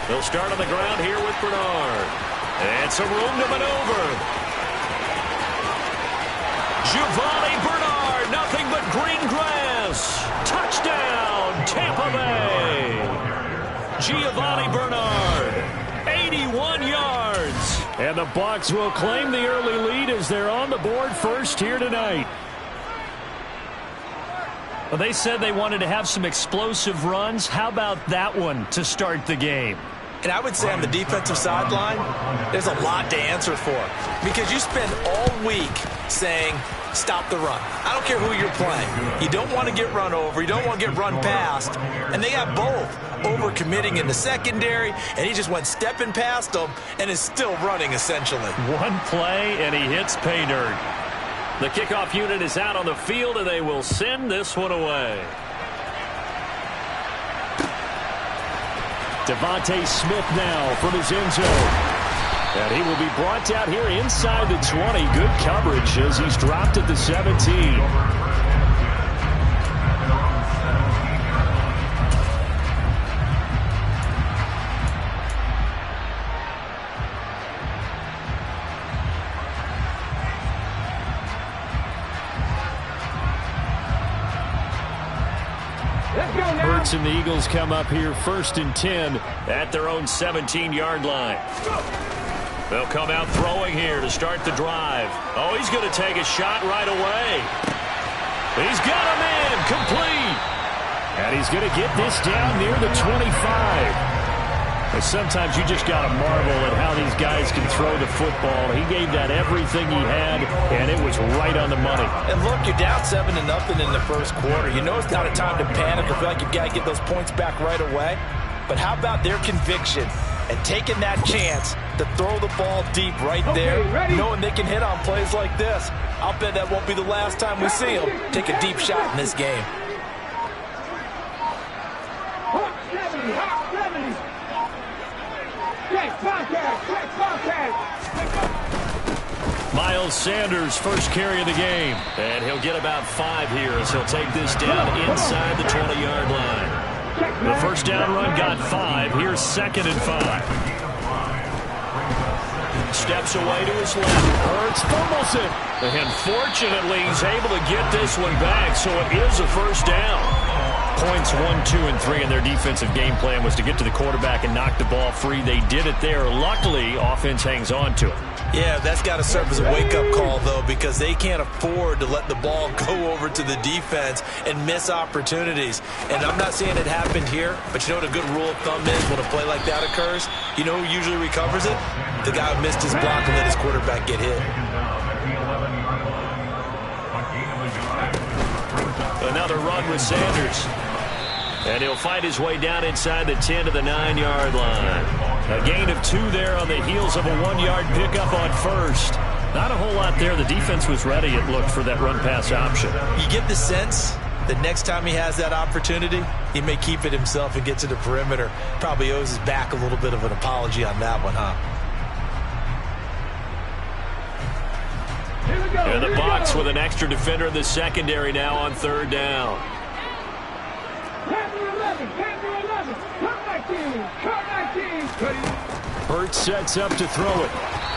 They'll start on the ground here with Bernard. And some room to maneuver. Giovanni Bernard, nothing but green grass. Touchdown, Tampa Bay. Giovanni Bernard, 81 yards. And the Bucs will claim the early lead as they're on the board first here tonight. Well, they said they wanted to have some explosive runs. How about that one to start the game? And I would say on the defensive sideline, there's a lot to answer for. Because you spend all week saying, stop the run. I don't care who you're playing. You don't want to get run over. You don't want to get run past. And they got both. Over-committing in the secondary, and he just went stepping past them and is still running, essentially. One play, and he hits pay dirt. The kickoff unit is out on the field, and they will send this one away. Devontae Smith now from his end zone. And he will be brought down here inside the 20. Good coverage as he's dropped at the 17. Hurts and the Eagles come up here 1st and 10 at their own 17-yard line. They'll come out throwing here to start the drive. Oh, he's going to take a shot right away. He's got him in, complete. And he's going to get this down near the 25. And sometimes you just got to marvel at how these guys can throw the football. He gave that everything he had, and it was right on the money. And look, you're down 7-0 in the first quarter. You know it's not a time to panic or feel like you've got to get those points back right away. But how about their conviction and taking that chance to throw the ball deep right there, knowing they can hit on plays like this? I'll bet that won't be the last time we see them take a deep shot in this game. Miles Sanders, first carry of the game. And he'll get about 5 here as he'll take this down inside the 20-yard line. The first down run got 5. Here's 2nd and 5. steps away to his left. Hurts fumbles it. And fortunately, he's able to get this one back, so it is a first down. Points 1, 2, and 3 in their defensive game plan was to get to the quarterback and knock the ball free. They did it there. Luckily, offense hangs on to it. Yeah, that's got to serve as a wake-up call, though, because they can't afford to let the ball go over to the defense and miss opportunities. And I'm not saying it happened here, but you know what a good rule of thumb is when a play like that occurs? You know who usually recovers it? The guy who missed his block and let his quarterback get hit. Another run with Sanders. And he'll fight his way down inside the 10 to the 9-yard line. A gain of 2 there on the heels of a 1-yard pickup on first. Not a whole lot there. The defense was ready, it looked, for that run-pass option. You get the sense that next time he has that opportunity, he may keep it himself and get to the perimeter. Probably owes his back a little bit of an apology on that one, huh? In the box with an extra defender in the secondary now on 3rd down. Hurts sets up to throw it.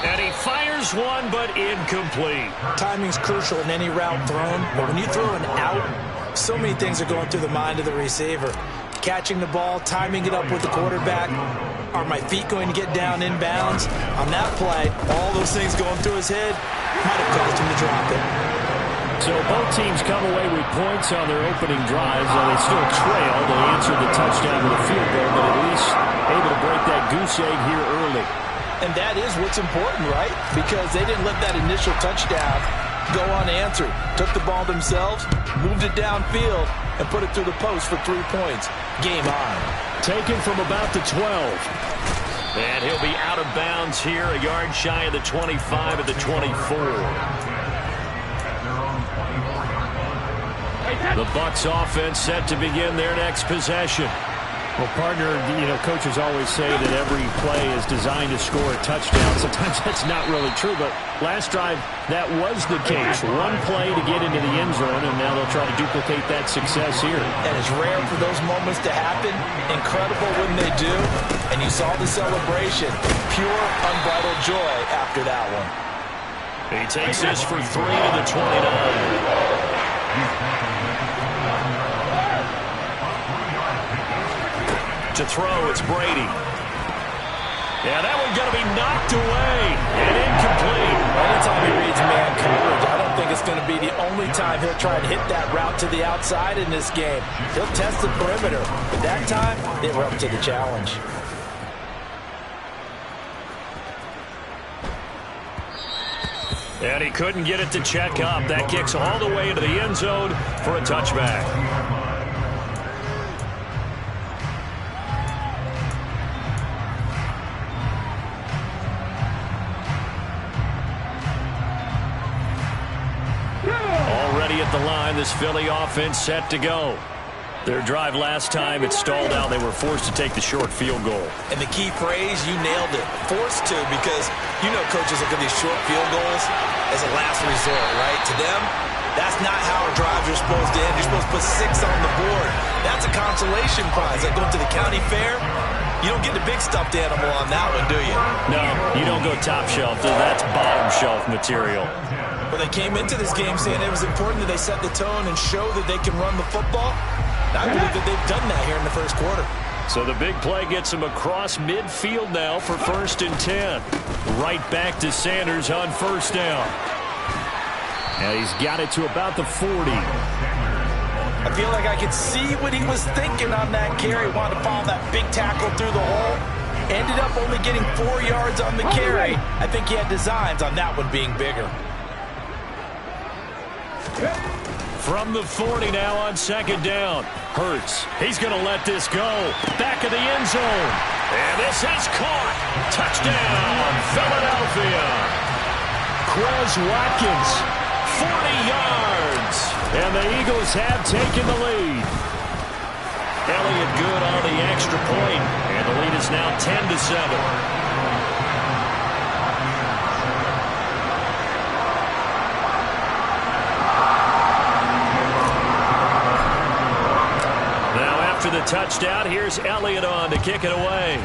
And he fires one, but incomplete. Timing's crucial in any route thrown, but when you throw an out, so many things are going through the mind of the receiver. Catching the ball, timing it up with the quarterback. Are my feet going to get down inbounds? On that play, all those things going through his head might have caused him to drop it. So both teams come away with points on their opening drives. Though they still trail. They answered the touchdown with a field goal, but at least able to break that goose egg here early. And that is what's important, right? Because they didn't let that initial touchdown go unanswered. Took the ball themselves, moved it downfield, and put it through the post for 3 points. Game on. Taken from about the 12. And he'll be out of bounds here, a yard shy of the 25 at the 24. The Bucs offense set to begin their next possession. Well, partner, coaches always say that every play is designed to score a touchdown. Sometimes that's not really true, but last drive, that was the case. One play to get into the end zone, and now they'll try to duplicate that success here. And it's rare for those moments to happen. Incredible when they do. And you saw the celebration. Pure, unbridled joy after that one. He takes this for 3 to the 29. To throw, it's Brady. Yeah, that one's going to be knocked away and incomplete. Anytime he reads man coverage, I don't think it's going to be the only time he'll try to hit that route to the outside in this game. He'll test the perimeter, but that time, they were up to the challenge. And he couldn't get it to check up. That kicks all the way into the end zone for a touchback. Already at the line, this Philly offense set to go. Their drive last time, it stalled out. They were forced to take the short field goal. And the key phrase, you nailed it. Forced to, because coaches look at these short field goals as a last resort, right? To them, that's not how drives are supposed to end. You're supposed to put 6 on the board. That's a consolation prize. Like going to the county fair, you don't get the big stuffed animal on that one, do you? No, you don't go top shelf. That's bottom shelf material. Well, they came into this game saying it was important that they set the tone and show that they can run the football. I believe that they've done that here in the first quarter. So the big play gets him across midfield now for 1st and 10. Right back to Sanders on 1st down. And he's got it to about the 40. I feel like I could see what he was thinking on that carry. Wanted to follow that big tackle through the hole. Ended up only getting 4 yards on the carry. I think he had designs on that one being bigger. From the 40 now on 2nd down. Hurts. He's going to let this go. Back of the end zone. And this is caught. Touchdown, Philadelphia. Quez Watkins, 40 yards. And the Eagles have taken the lead. Elliott good on the extra point. And the lead is now 10-7. After the touchdown, here's Elliott on to kick it away.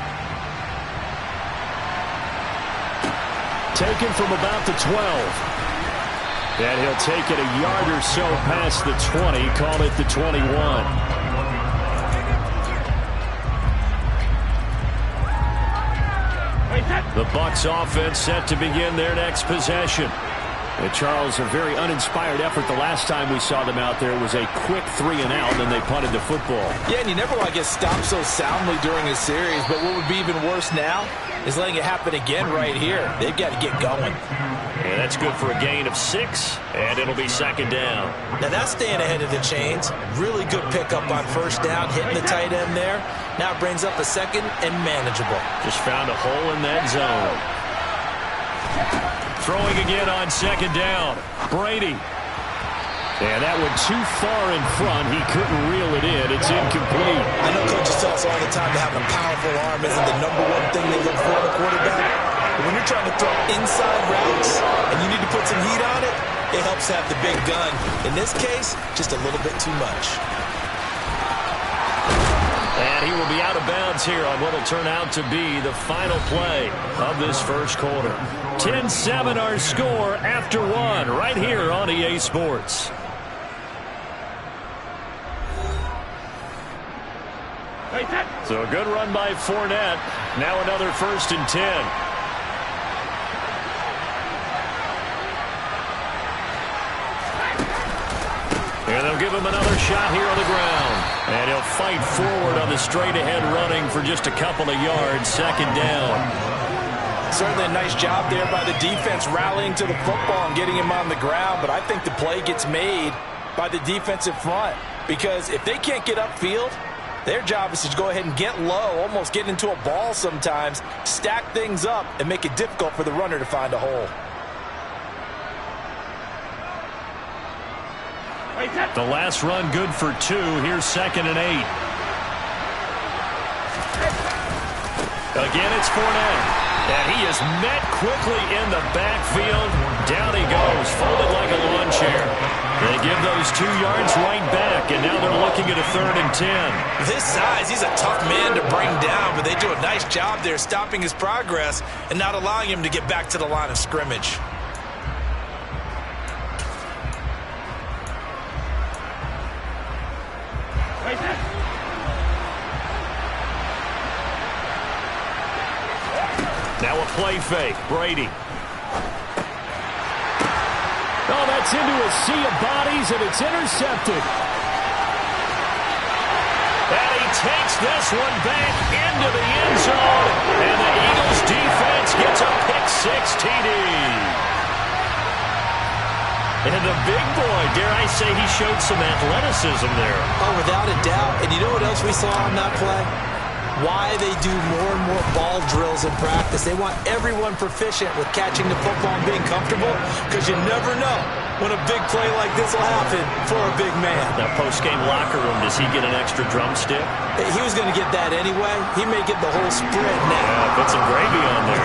Taken from about the 12. And he'll take it a yard or so past the 20. Call it the 21. The Bucs offense set to begin their next possession. And Charles, a very uninspired effort the last time we saw them out there. It was a quick 3 and out, and they punted the football. Yeah, and you never want to get stopped so soundly during a series, but what would be even worse now is letting it happen again right here. They've got to get going. And that's good for a gain of 6, and it'll be second down. Now that's staying ahead of the chains. Really good pickup on first down, hitting the tight end there. Now it brings up a second and manageable. Just found a hole in that zone. Throwing again on second down. Brady. And that went too far in front. He couldn't reel it in. It's incomplete. I know coaches tell us all the time that having a powerful arm isn't the #1 thing they look for in a quarterback. But when you're trying to throw inside routes and you need to put some heat on it, it helps have the big gun. In this case, just a little bit too much. And he will be out of bounds here on what will turn out to be the final play of this first quarter. 10-7 our score after 1 right here on EA Sports. So a good run by Fournette. Now another 1st and 10. And they'll give him another shot here on the ground. And he'll fight forward on the straight-ahead running for just a couple of yards. Second down. Certainly a nice job there by the defense rallying to the football and getting him on the ground. But I think the play gets made by the defensive front. Because if they can't get upfield, their job is to go ahead and get low, almost get into a ball sometimes, stack things up, and make it difficult for the runner to find a hole. The last run good for 2. Here's 2nd and 8. Again, it's Fournette. And he is met quickly in the backfield. Down he goes, folded like a lawn chair. They give those 2 yards right back, and now they're looking at a 3rd and 10. With his size, he's a tough man to bring down, but they do a nice job there stopping his progress and not allowing him to get back to the line of scrimmage. Now a play fake. Brady. Oh, that's into a sea of bodies, and it's intercepted. And he takes this one back into the end zone. And the Eagles defense gets a pick-6 TD. And the big boy, dare I say, he showed some athleticism there. Oh, without a doubt. And you know what else we saw on that play? Why they do more and more ball drills in practice. They want everyone proficient with catching the football and being comfortable, because you never know when a big play like this will happen for a big man. Now, post-game locker room, does he get an extra drumstick? He was going to get that anyway. He may get the whole spread now. Yeah, put some gravy on there.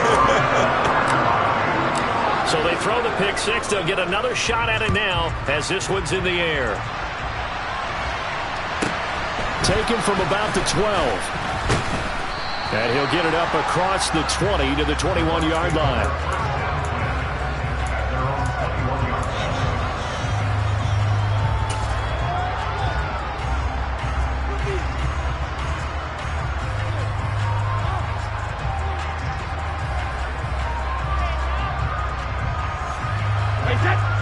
So they throw the pick-6. They'll get another shot at it now as this one's in the air. Taken from about the 12. And he'll get it up across the 20 to the 21-yard line.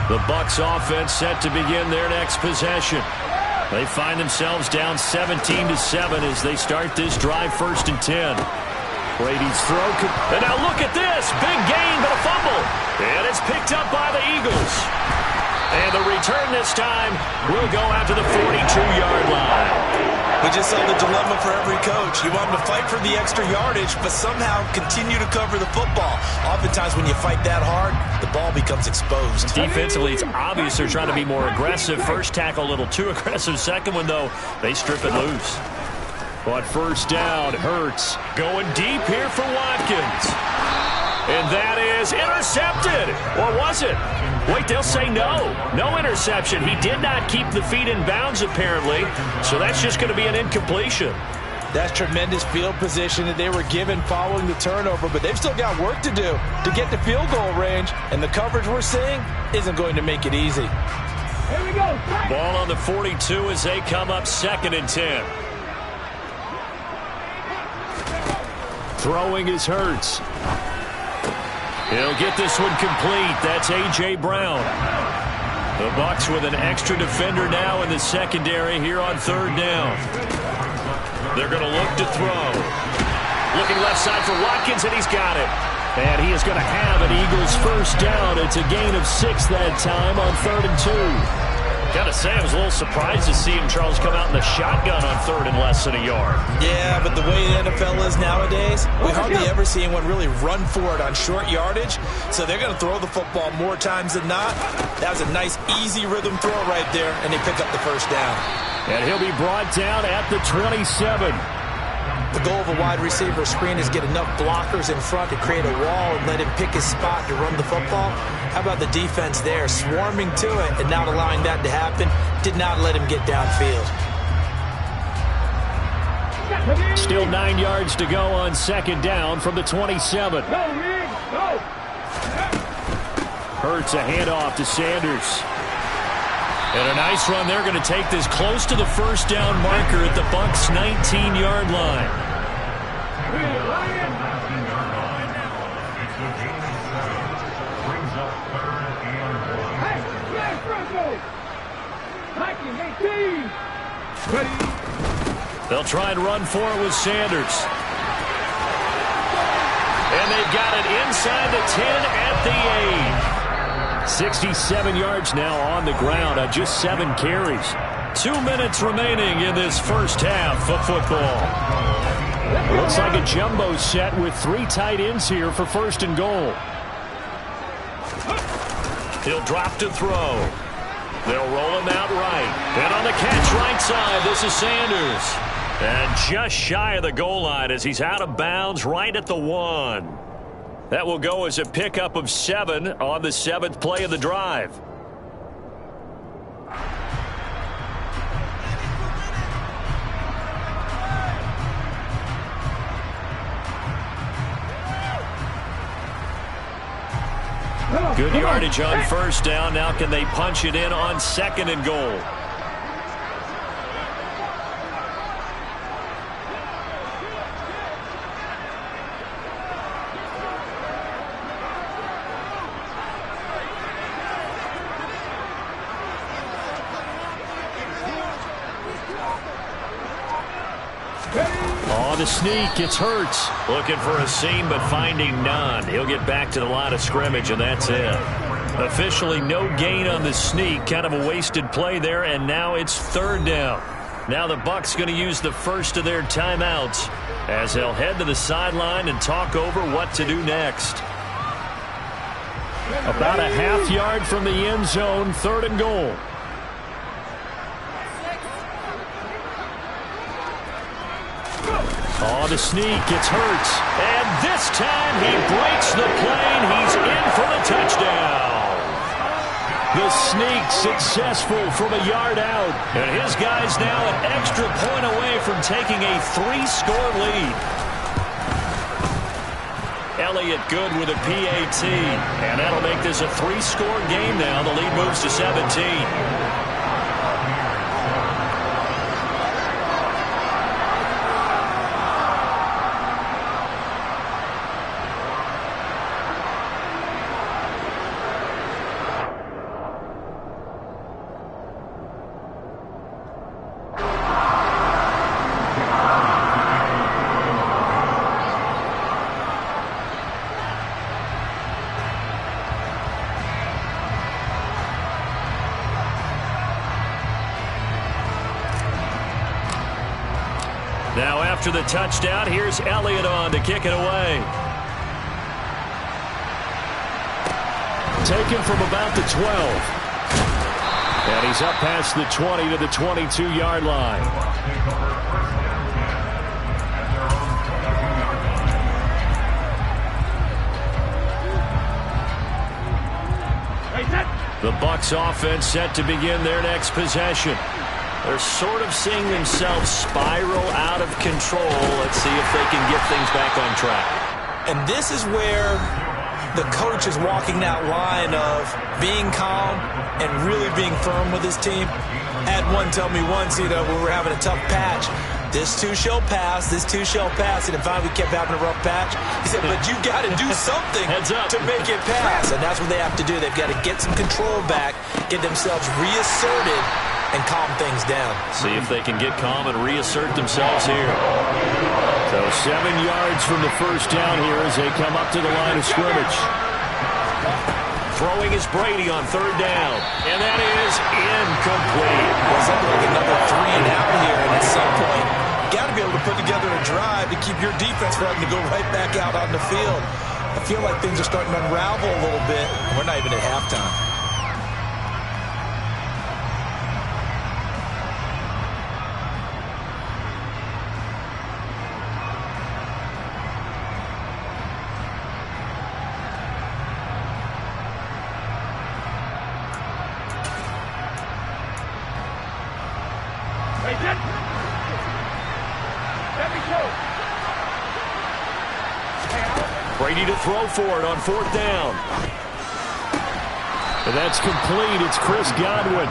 The Bucs offense set to begin their next possession. They find themselves down 17-7 as they start this drive, 1st and 10. Brady's throw. And now look at this. Big gain, but a fumble. And it's picked up by the Eagles. And the return this time will go out to the 42-yard line. We just saw the dilemma for every coach. You want them to fight for the extra yardage, but somehow continue to cover the football. Oftentimes when you fight that hard, the ball becomes exposed. Defensively, it's obvious they're trying to be more aggressive. First tackle a little too aggressive. Second one, though, they strip it loose. But first down, Hurts going deep here for Watkins. And that is intercepted. Or was it? Wait, they'll say no. No interception. He did not keep the feet in bounds, apparently. So that's just going to be an incompletion. That's tremendous field position that they were given following the turnover, but they've still got work to do to get to field goal range, and the coverage we're seeing isn't going to make it easy. Here we go. Ball on the 42 as they come up 2nd and 10. Throwing is Hurts. He'll get this one complete. That's A.J. Brown. The Bucs with an extra defender now in the secondary here on 3rd down. They're going to look to throw. Looking left side for Watkins, and he's got it. And he is going to have an Eagles first down. It's a gain of 6 that time on 3rd and 2. Got to say, I was a little surprised to see him, Charles, come out in the shotgun on 3rd and less than a yard. Yeah, but the way the NFL is nowadays, we hardly ever see anyone really run for it on short yardage. So they're going to throw the football more times than not. That was a nice, easy rhythm throw right there, and they pick up the first down. And he'll be brought down at the 27. The goal of a wide receiver screen is get enough blockers in front to create a wall and let him pick his spot to run the football. How about the defense there, swarming to it and not allowing that to happen? Did not let him get downfield. Still 9 yards to go on 2nd down from the 27. Go, Riggs, go. Hurts a handoff to Sanders. And a nice run. They're going to take this close to the first down marker at the Bucs' 19-yard line. They'll try and run for it with Sanders. And they've got it inside the 10 at the 8. 67 yards now on the ground on just 7 carries. 2 minutes remaining in this first half of football. Looks like a jumbo set with 3 tight ends here for 1st and goal. He'll drop to throw. They'll roll him out right. And on the catch right side, this is Sanders. And just shy of the goal line as he's out of bounds right at the 1. That will go as a pickup of 7 on the 7th play of the drive. Good yardage on 1st down. Now can they punch it in on 2nd and goal? On the sneak, it's Hurts. Looking for a seam, but finding none. He'll get back to the line of scrimmage, and that's it. Officially no gain on the sneak. Kind of a wasted play there, and now it's 3rd down. Now the Bucs going to use the first of their timeouts as they'll head to the sideline and talk over what to do next. About a half yard from the end zone, 3rd and goal. On the sneak, it's Hurts. And this time he breaks the plane. He's in for the touchdown. The sneak successful from a yard out. And his guy's now an extra point away from taking a 3-score lead. Elliott good with a PAT. And that'll make this a 3-score game now. The lead moves to 17. Now after the touchdown, here's Elliott on to kick it away. Taken from about the 12. And he's up past the 20 to the 22-yard line. The Bucs offense set to begin their next possession. They're sort of seeing themselves spiral out of control. Let's see if they can get things back on track. And this is where the coach is walking that line of being calm and really being firm with his team. I had one tell me once, when we were having a tough patch, this too shall pass, this too shall pass. And finally we kept having a rough patch. He said, but you got to do something to make it pass. And that's what they have to do. They've got to get some control back, get themselves reasserted, and calm things down. See if they can get calm and reassert themselves here. So 7 yards from the first down here as they come up to the line of scrimmage. Throwing is Brady on third down. And that is incomplete. It's like another 3 and out here, and at some point, you got to be able to put together a drive to keep your defense from having to go right back out on the field. I feel like things are starting to unravel a little bit. We're not even at halftime. Brady to throw for it on fourth down. And that's complete. It's Chris Godwin.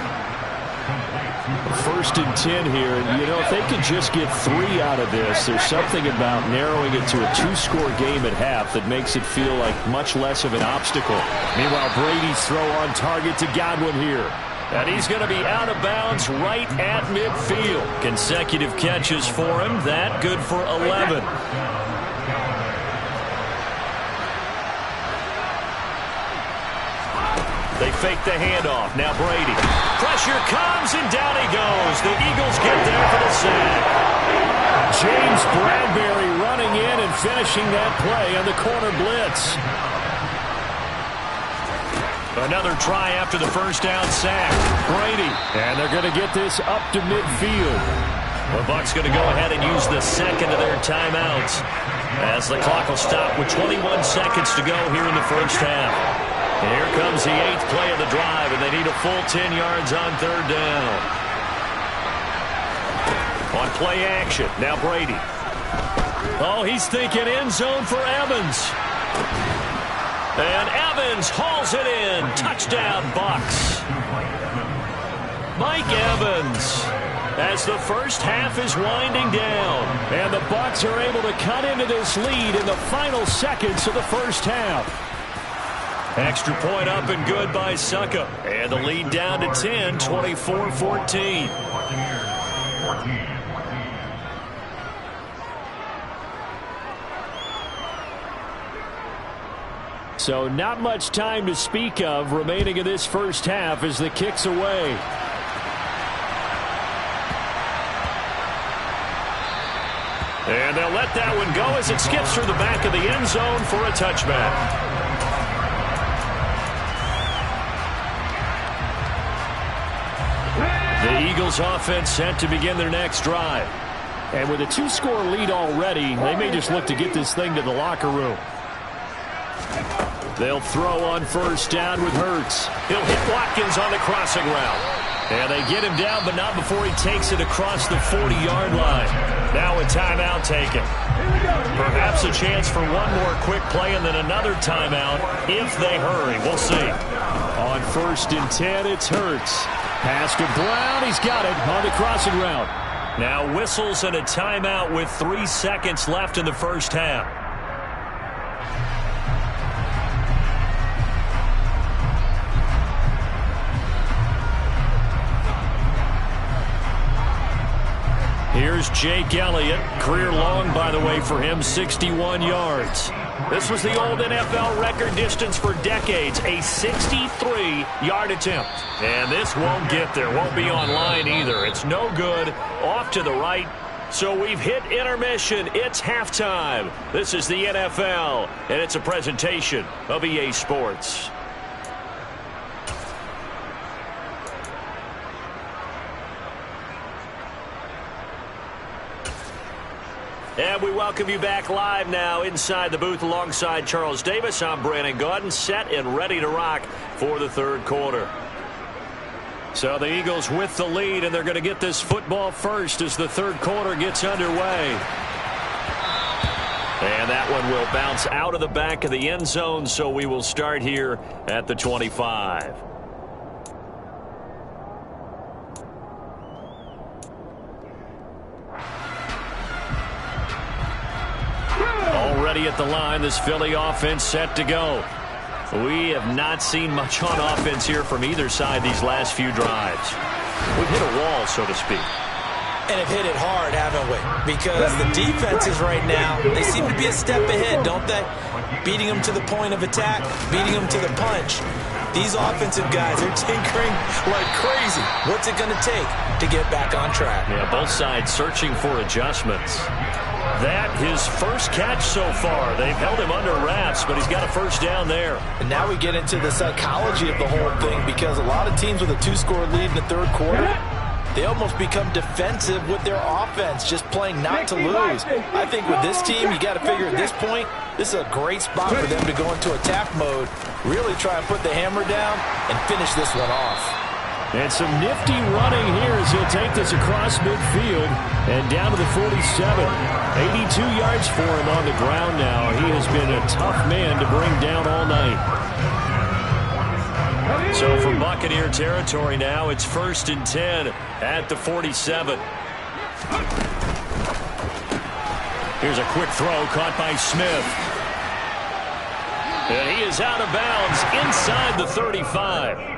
First and 10 here. And, if they could just get 3 out of this, there's something about narrowing it to a 2-score game at half that makes it feel like much less of an obstacle. Meanwhile, Brady's throw on target to Godwin here. And he's going to be out of bounds right at midfield. Consecutive catches for him. That good for 11. They fake the handoff. Now Brady. Pressure comes, and down he goes. The Eagles get there for the sack. James Bradbury running in and finishing that play on the corner blitz. Another try after the first down sack. Brady. And they're going to get this up to midfield. The Bucs going to go ahead and use the second of their timeouts as the clock will stop with 21 seconds to go here in the first half. And here comes the 8th play of the drive, and they need a full 10 yards on third down. On play action, now Brady. Oh, he's thinking end zone for Evans. And Evans hauls it in. Touchdown, Bucs. Mike Evans, as the first half is winding down. And the Bucs are able to cut into this lead in the final seconds of the first half. Extra point up and good by Succa. And the lead down to 10, 24-14. So not much time to speak of remaining in this first half as the kick's away. And they'll let that one go as it skips through the back of the end zone for a touchback. The Eagles offense set to begin their next drive. And with a 2-score lead already, they may just look to get this thing to the locker room. They'll throw on first down with Hurts. He'll hit Watkins on the crossing route. And they get him down, but not before he takes it across the 40-yard line. Now a timeout taken. Perhaps a chance for one more quick play and then another timeout if they hurry. We'll see. On first and 10, it's Hurts. Pass to Brown. He's got it on the crossing route. Now whistles and a timeout with 3 seconds left in the first half. Here's Jake Elliott. Career long, by the way, for him, 61 yards. This was the old NFL record distance for decades, a 63-yard attempt. And this won't get there, won't be online either. It's no good, off to the right. So we've hit intermission. It's halftime. This is the NFL, and it's a presentation of EA Sports. And we welcome you back live now inside the booth alongside Charles Davis. I'm Brandon Gaudin, set and ready to rock for the third quarter. So the Eagles with the lead, and they're going to get this football first as the third quarter gets underway. And that one will bounce out of the back of the end zone, so we will start here at the 25. Already at the line, this Philly offense set to go. We have not seen much on offense here from either side these last few drives. We've hit a wall, so to speak. And have hit it hard, haven't we? Because the defenses right now, they seem to be a step ahead, don't they? Beating them to the point of attack, beating them to the punch. These offensive guys, they're tinkering like crazy. What's it going to take to get back on track? Yeah, both sides searching for adjustments. That his first catch so far. They've held him under wraps, but he's got a first down there. And now we get into the psychology of the whole thing, because a lot of teams with a 2-score lead in the third quarter, they almost become defensive with their offense, just playing not to lose. I think with this team, you got to figure at this point, this is a great spot for them to go into attack mode, really try and put the hammer down and finish this one off. And some nifty running here as he'll take this across midfield and down to the 47. 82 yards for him on the ground now. He has been a tough man to bring down all night. So from Buccaneer territory now, it's 1st and 10 at the 47. Here's a quick throw caught by Smith. And he is out of bounds inside the 35.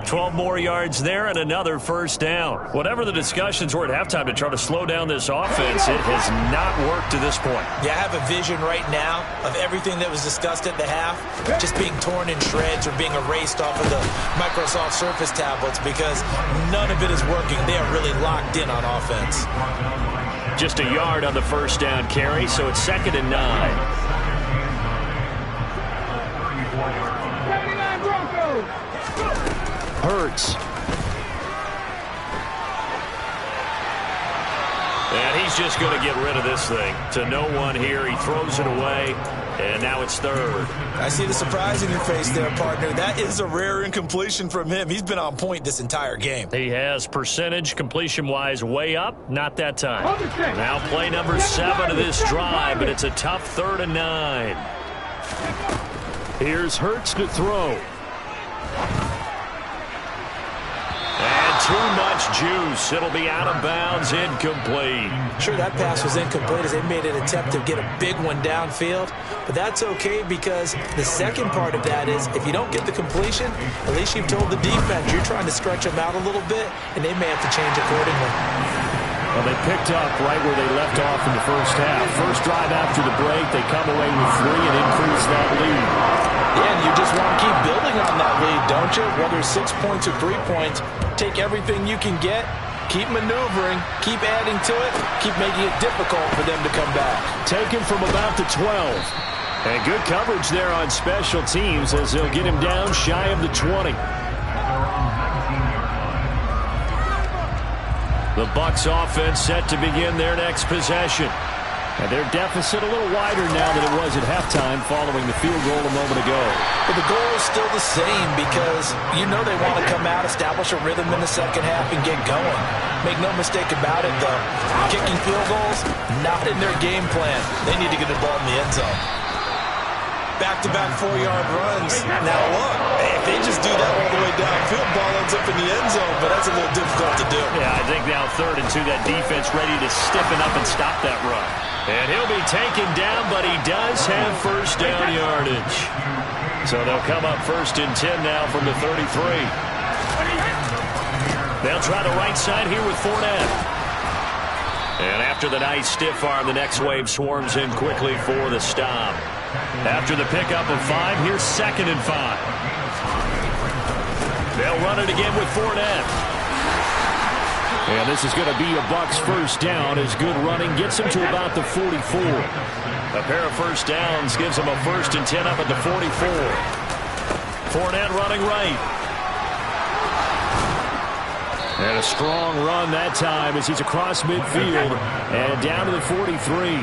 12 more yards there and another first down. Whatever the discussions were at halftime to try to slow down this offense, it has not worked to this point. Yeah, I have a vision right now of everything that was discussed at the half just being torn in shreds or being erased off of the Microsoft Surface tablets, because none of it is working. They are really locked in on offense. Just a yard on the first down carry, so it's 2nd and 9. 79 Broncos. Hurts. And he's just going to get rid of this thing to no one here. He throws it away, and now it's 3rd. I see the surprise in your face there, partner. That is a rare incompletion from him. He's been on point this entire game. He has percentage completion-wise way up. Not that time. Now play number 7 of this drive, but it's a tough 3rd and 9. Here's Hurts to throw. And too much juice. It'll be out of bounds, incomplete. Sure, that pass was incomplete as they made an attempt to get a big one downfield. But that's okay, because the second part of that is if you don't get the completion, at least you've told the defense you're trying to stretch them out a little bit, and they may have to change accordingly. Well, they picked up right where they left off in the first half. First drive after the break, they come away with 3 and increase that lead. Yeah, and you just want to keep building on that lead, don't you? Whether it's 6 points or 3 points, take everything you can get, keep maneuvering, keep adding to it, keep making it difficult for them to come back. Taken from about the 12. And good coverage there on special teams as they'll get him down shy of the 20. The Bucs offense set to begin their next possession. And their deficit a little wider now than it was at halftime following the field goal a moment ago. But the goal is still the same, because you know they want to come out, establish a rhythm in the second half, and get going. Make no mistake about it, though. Kicking field goals, not in their game plan. They need to get the ball in the end zone. Back-to-back 4-yard runs. Now look, if they just do that all the way downfield, ball ends up in the end zone, but that's a little difficult to do. Yeah, I think now 3rd and 2, that defense ready to stiffen up and stop that run. And he'll be taken down, but he does have first down yardage. So they'll come up 1st and 10 now from the 33. They'll try the right side here with Fournette. And after the nice stiff arm, the next wave swarms in quickly for the stop. After the pickup of 5, here's 2nd and 5. They'll run it again with Fournette. And this is going to be a Bucs first down as good running gets him to about the 44. A pair of first downs gives him a 1st and 10 up at the 44. Fournette running right. And a strong run that time as he's across midfield and down to the 43.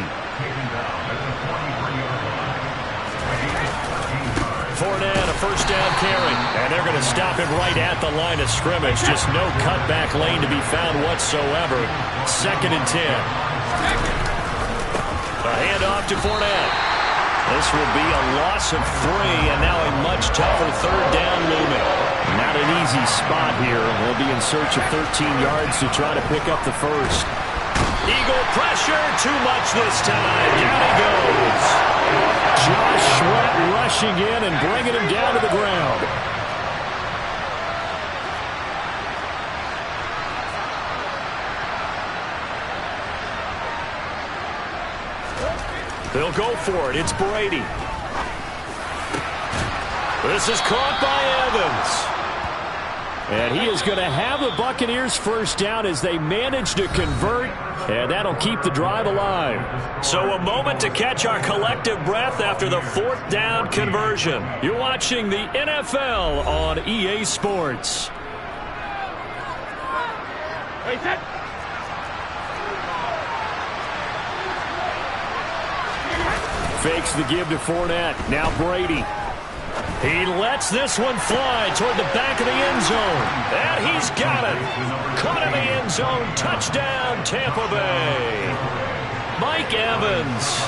Fournette, a first down carry. And they're going to stop him right at the line of scrimmage. Just no cutback lane to be found whatsoever. 2nd and 10. A handoff to Fournette. This will be a loss of 3, and now a much tougher 3rd down looming. Not an easy spot here. We'll be in search of 13 yards to try to pick up the first. Eagle pressure, too much this time. Down he goes. Josh Sweat rushing in and bringing him down to the ground. They'll go for it. It's Brady. This is caught by Evans. And he is going to have the Buccaneers first down as they manage to convert, and that'll keep the drive alive. So a moment to catch our collective breath after the 4th down conversion. You're watching the NFL on EA Sports. Hey, set. Fakes the give to Fournette. Now Brady. He lets this one fly toward the back of the end zone. And he's got it. Caught in the end zone. Touchdown, Tampa Bay. Mike Evans.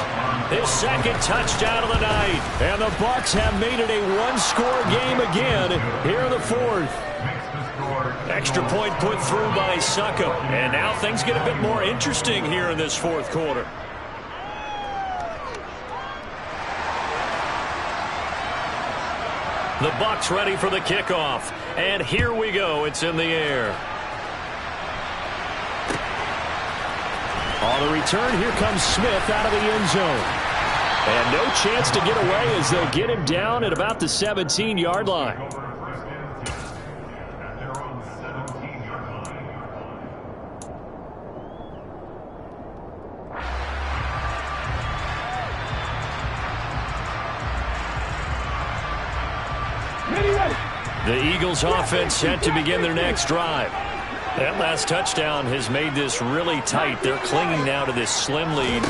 His 2nd touchdown of the night. And the Bucs have made it a one-score game again here in the 4th. Extra point put through by Succop. And now things get a bit more interesting here in this 4th quarter. The Bucs ready for the kickoff. And here we go. It's in the air. On the return, here comes Smith out of the end zone. And no chance to get away as they'll get him down at about the 17-yard line. The Eagles offense set to begin their next drive. That last touchdown has made this really tight. They're clinging now to this slim lead.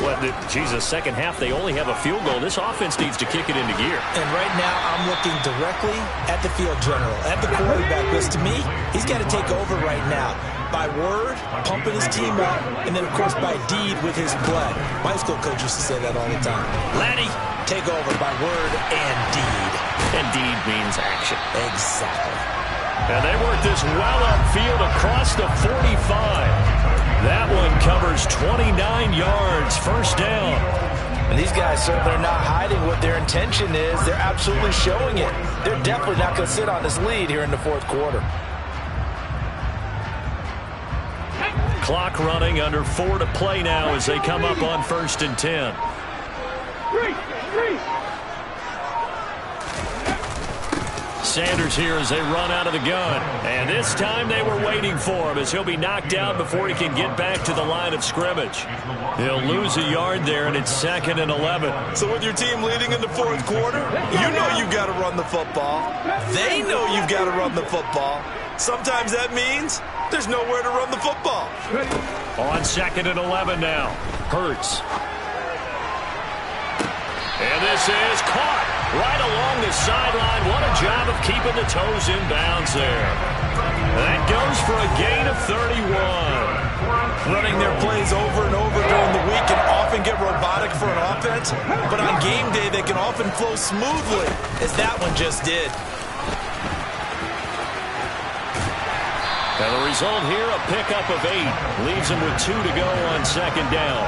Second half, they only have a field goal. This offense needs to kick it into gear. And right now, I'm looking directly at the field general, at the quarterback, because to me, he's got to take over right now. By word, pumping his team up, and then, of course, by deed with his blood. My school coach used to say that all the time. Lanny, take over by word and deed. And deed means action. Exactly. And they work this well upfield across the 45. That one covers 29 yards, first down. And these guys certainly are not hiding what their intention is. They're absolutely showing it. They're definitely not going to sit on this lead here in the 4th quarter. Clock running, under 4 to play now as they come up on 1st and 10. Sanders here as they run out of the gun. And this time they were waiting for him as he'll be knocked down before he can get back to the line of scrimmage. He'll lose a yard there, and it's 2nd and 11. So with your team leading in the 4th quarter, you know you've got to run the football. They know you've got to run the football. Sometimes that means there's nowhere to run the football. On 2nd and 11 now. Hurts. And this is caught right along the sideline. What a job of keeping the toes in bounds there. That goes for a gain of 31. Running their plays over and over during the week can often get robotic for an offense, but on game day they can often flow smoothly, as that one just did. And the result here, a pickup of 8. Leaves them with 2 to go on 2nd down.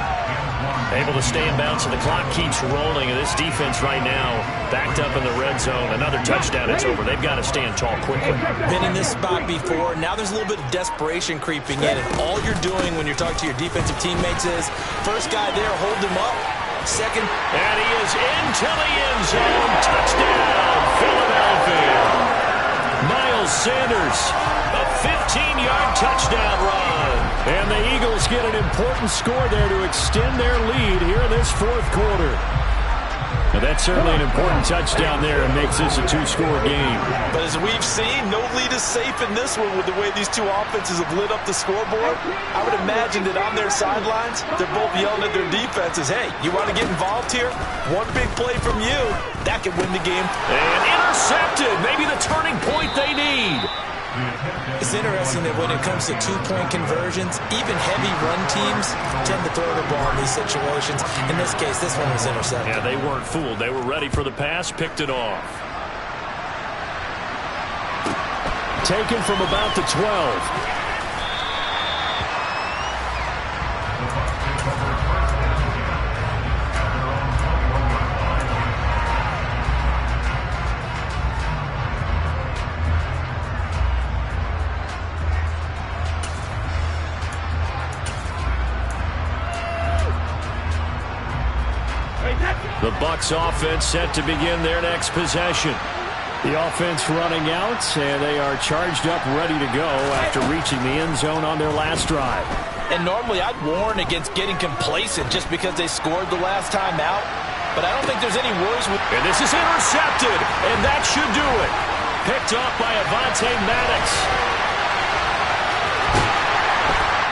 Able to stay in bounds, and the clock keeps rolling. And this defense right now backed up in the red zone. Another touchdown, it's over. They've got to stand tall quickly. Been in this spot before. Now there's a little bit of desperation creeping in. And all you're doing when you're talking to your defensive teammates is, first guy there, hold him up. Second. And he is into the end zone. Touchdown, Philadelphia. Miles Sanders, a 15-yard touchdown run. And the Eagles get an important score there to extend their lead here in this 4th quarter. Well, that's certainly an important touchdown there and makes this a two-score game. But as we've seen, no lead is safe in this one with the way these two offenses have lit up the scoreboard. I would imagine that on their sidelines, they're both yelling at their defenses, hey, you want to get involved here? One big play from you, that could win the game. And intercepted, maybe the turning point they need. It's interesting that when it comes to two-point conversions, even heavy run teams tend to throw the ball in these situations. In this case, this one was intercepted. Yeah, they weren't fooled. They were ready for the pass, picked it off. Taken from about the 12. The Bucs offense set to begin their next possession. The offense running out, and they are charged up, ready to go after reaching the end zone on their last drive. And normally I'd warn against getting complacent just because they scored the last time out. But I don't think there's any worries with... And this is intercepted, and that should do it. Picked off by Avonte Maddox.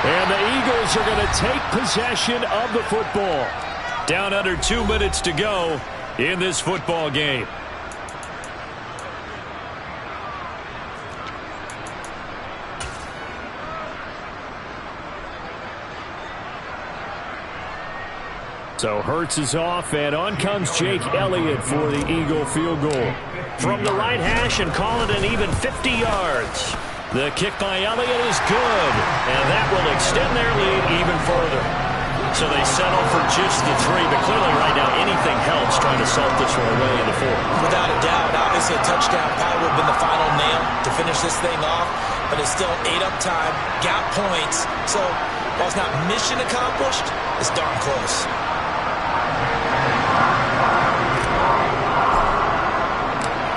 And the Eagles are going to take possession of the football. Down under 2 minutes to go in this football game. So Hurts is off, and on comes Jake Elliott for the Eagle field goal. From the right hash and call it an even 50 yards. The kick by Elliott is good, and that will extend their lead even further. So they settle for just the 3, but clearly right now anything helps trying to salt this one away in the 4th. Without a doubt, obviously a touchdown probably would have been the final nail to finish this thing off, but it's still 8 up time, got points. So while it's not mission accomplished, it's darn close.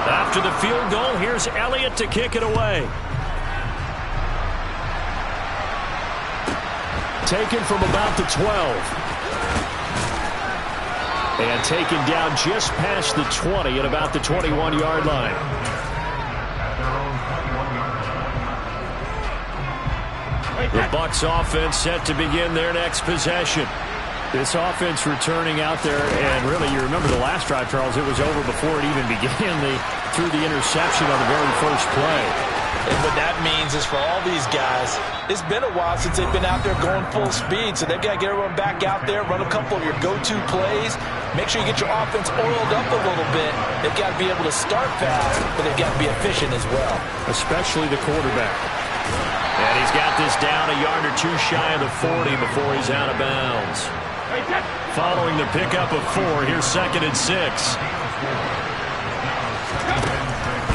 After the field goal, here's Elliott to kick it away. Taken from about the 12. And taken down just past the 20 at about the 21-yard line. The Bucs offense set to begin their next possession. This offense returning out there, and really, you remember the last drive, Charles, it was over before it even began. They threw the interception on the very first play. And what that means is for all these guys, it's been a while since they've been out there going full speed, so they've got to get everyone back out there, run a couple of your go-to plays, make sure you get your offense oiled up a little bit. They've got to be able to start fast, but they've got to be efficient as well. Especially the quarterback. And he's got this down a yard or 2 shy of the 40 before he's out of bounds. Following the pickup of 4, here's 2nd and 6.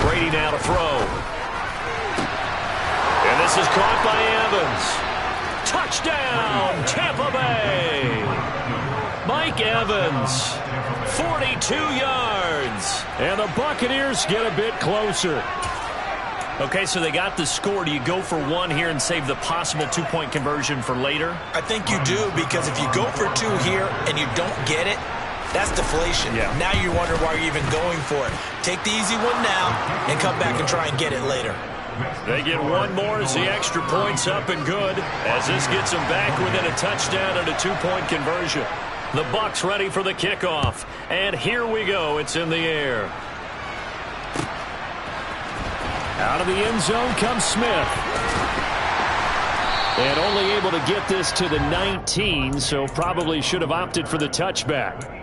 Brady now to throw. And this is caught by Evans. Touchdown, Tampa Bay. Mike Evans, 42 yards. And the Buccaneers get a bit closer. Okay, so they got the score. Do you go for 1 here and save the possible 2-point conversion for later? I think you do, because if you go for 2 here and you don't get it, that's deflation. Yeah. Now you wonder why you're even going for it. Take the easy one now and come back and try and get it later. They get 1 more as the extra point's up and good, as this gets them back within a touchdown and a 2-point conversion. The Bucs ready for the kickoff. And here we go. It's in the air. Out of the end zone comes Smith. And only able to get this to the 19, so probably should have opted for the touchback.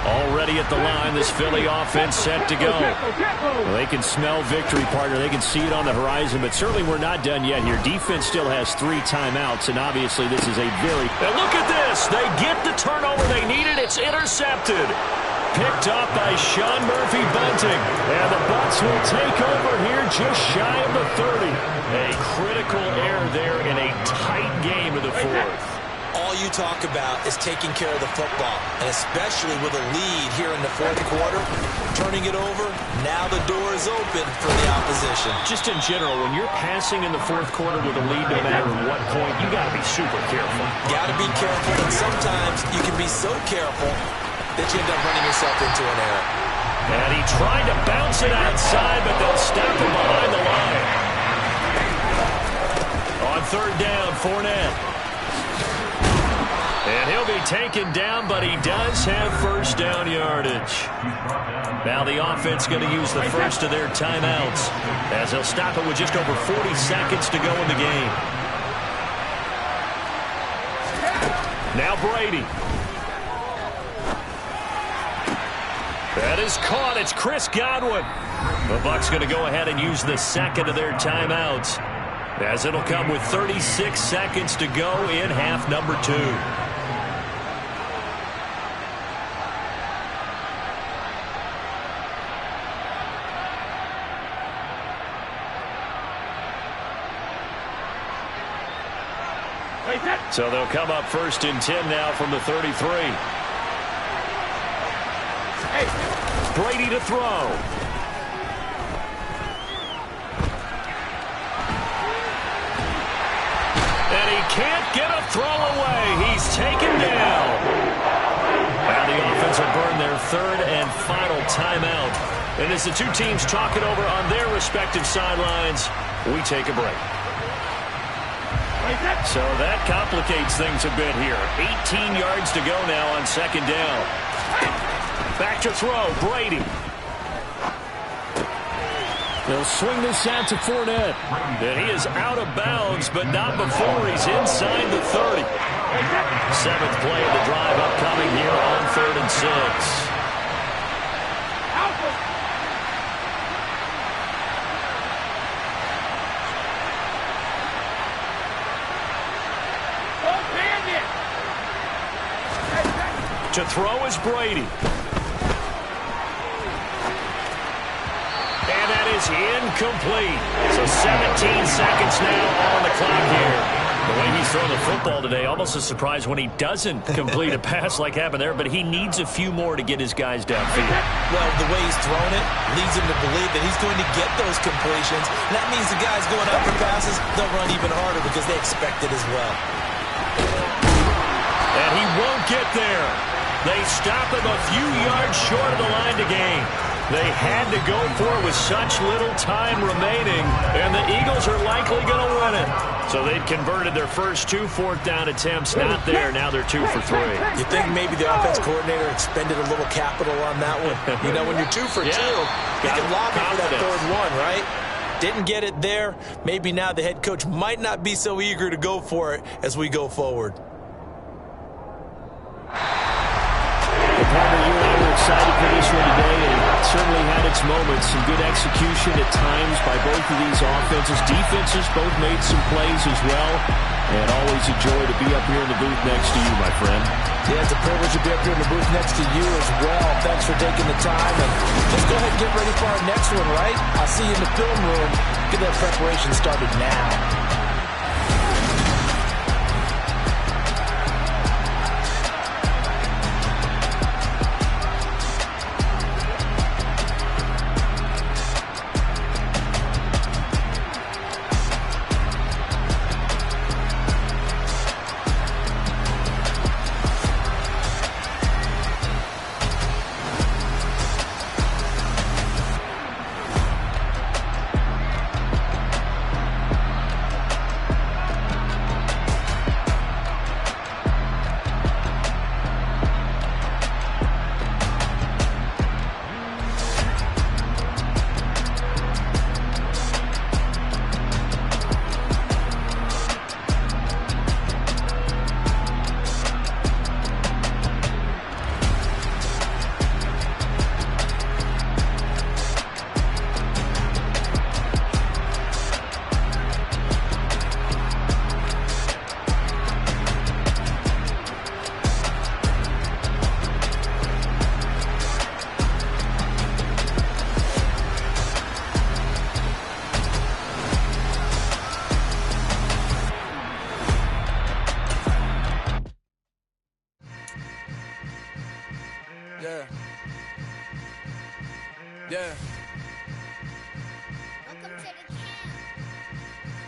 Already at the line, this Philly offense set to go. Well, they can smell victory, partner. They can see it on the horizon, but certainly we're not done yet here. Defense still has 3 timeouts, and obviously this is a very... And look at this. They get the turnover they needed. It's intercepted. Picked up by Sean Murphy-Bunting. And the Bucs will take over here just shy of the 30. A critical error there in a tight game of the 4th. All you talk about is taking care of the football, and especially with a lead here in the fourth quarter, turning it over, now the door is open for the opposition. Just in general, when you're passing in the fourth quarter with a lead, no matter what point, you got to be super careful. Got to be careful, and sometimes you can be so careful that you end up running yourself into an error. And he tried to bounce it outside, but they'll stop him behind the line. On third down, Fournette. And he'll be taken down, but he does have first down yardage. Now the offense going to use the first of their timeouts, as they'll stop it with just over 40 seconds to go in the game. Now Brady. That is caught. It's Chris Godwin. The Bucs going to go ahead and use the second of their timeouts, as it'll come with 36 seconds to go in half number 2. So they'll come up first and 10 now from the 33. Brady to throw. And he can't get a throw away. He's taken down. And the offense will burn their third and final timeout. And as the two teams talk it over on their respective sidelines, we take a break. So that complicates things a bit here. 18 yards to go now on second down. Back to throw, Brady. They'll swing this out to Fournette. And he is out of bounds, but not before he's inside the 30. Seventh play of the drive upcoming here on 3rd and 6. To throw is Brady. And that is incomplete. So 17 seconds now on the clock here. The way he's throwing the football today, almost a surprise when he doesn't complete a pass like happened there, but he needs a few more to get his guys downfield. Well, the way he's thrown it leads him to believe that he's going to get those completions. And that means the guys going up for passes, they'll run even harder because they expect it as well. And he won't get there. They stop him a few yards short of the line to gain. They had to go for it with such little time remaining, and the Eagles are likely going to win it. So they'd converted their first 2 fourth-down attempts. Not there. Now they're 2 for 3. You think maybe the offense coordinator expended a little capital on that one? You know, when you're 2 for 2, you can lobby for that third one, right? Didn't get it there. Maybe now the head coach might not be so eager to go for it as we go forward. Partner, you and I were excited for this one today, and it certainly had its moments. Some good execution at times by both of these offenses. Defenses both made some plays as well. And always a joy to be up here in the booth next to you, my friend. Yeah, it's a privilege to be up here in the booth next to you as well. Thanks for taking the time. And let's go ahead and get ready for our next one, right? I'll see you in the film room. Get that preparation started now. Yeah.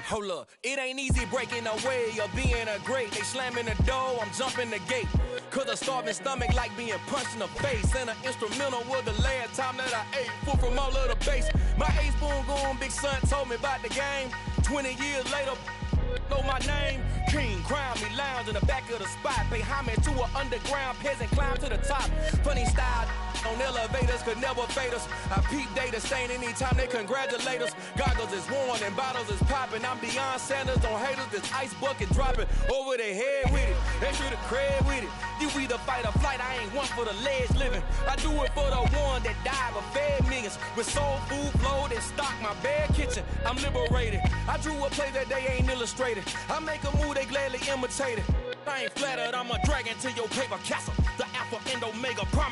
Hold up, it ain't easy breaking away or being a great. They slamming the door, I'm jumping the gate. Cause a starving stomach like being punched in the face. And an instrumental was the last time that I ate food from all of the base. My ace spoon going, big son told me about the game. 20 years later, know my name. King, crown me, lounge in the back of the spot. Pay homage to an underground peasant, climb to the top. Funny style on elevators could never fade us. I peep data stain anytime they congratulate us. Goggles is worn and bottles is popping. I'm beyond Sanders on haters, this ice bucket dropping over their head with it. Extra the cred with it. You either fight or flight, I ain't one for the ledge living. I do it for the one that died but fed millions. With soul food flowed and stock my bare kitchen. I'm liberated. I drew a play that they ain't illustrated. I make a move, they gladly imitate it. I ain't flattered, I'm a dragon to your paper castle. The alpha and omega promise.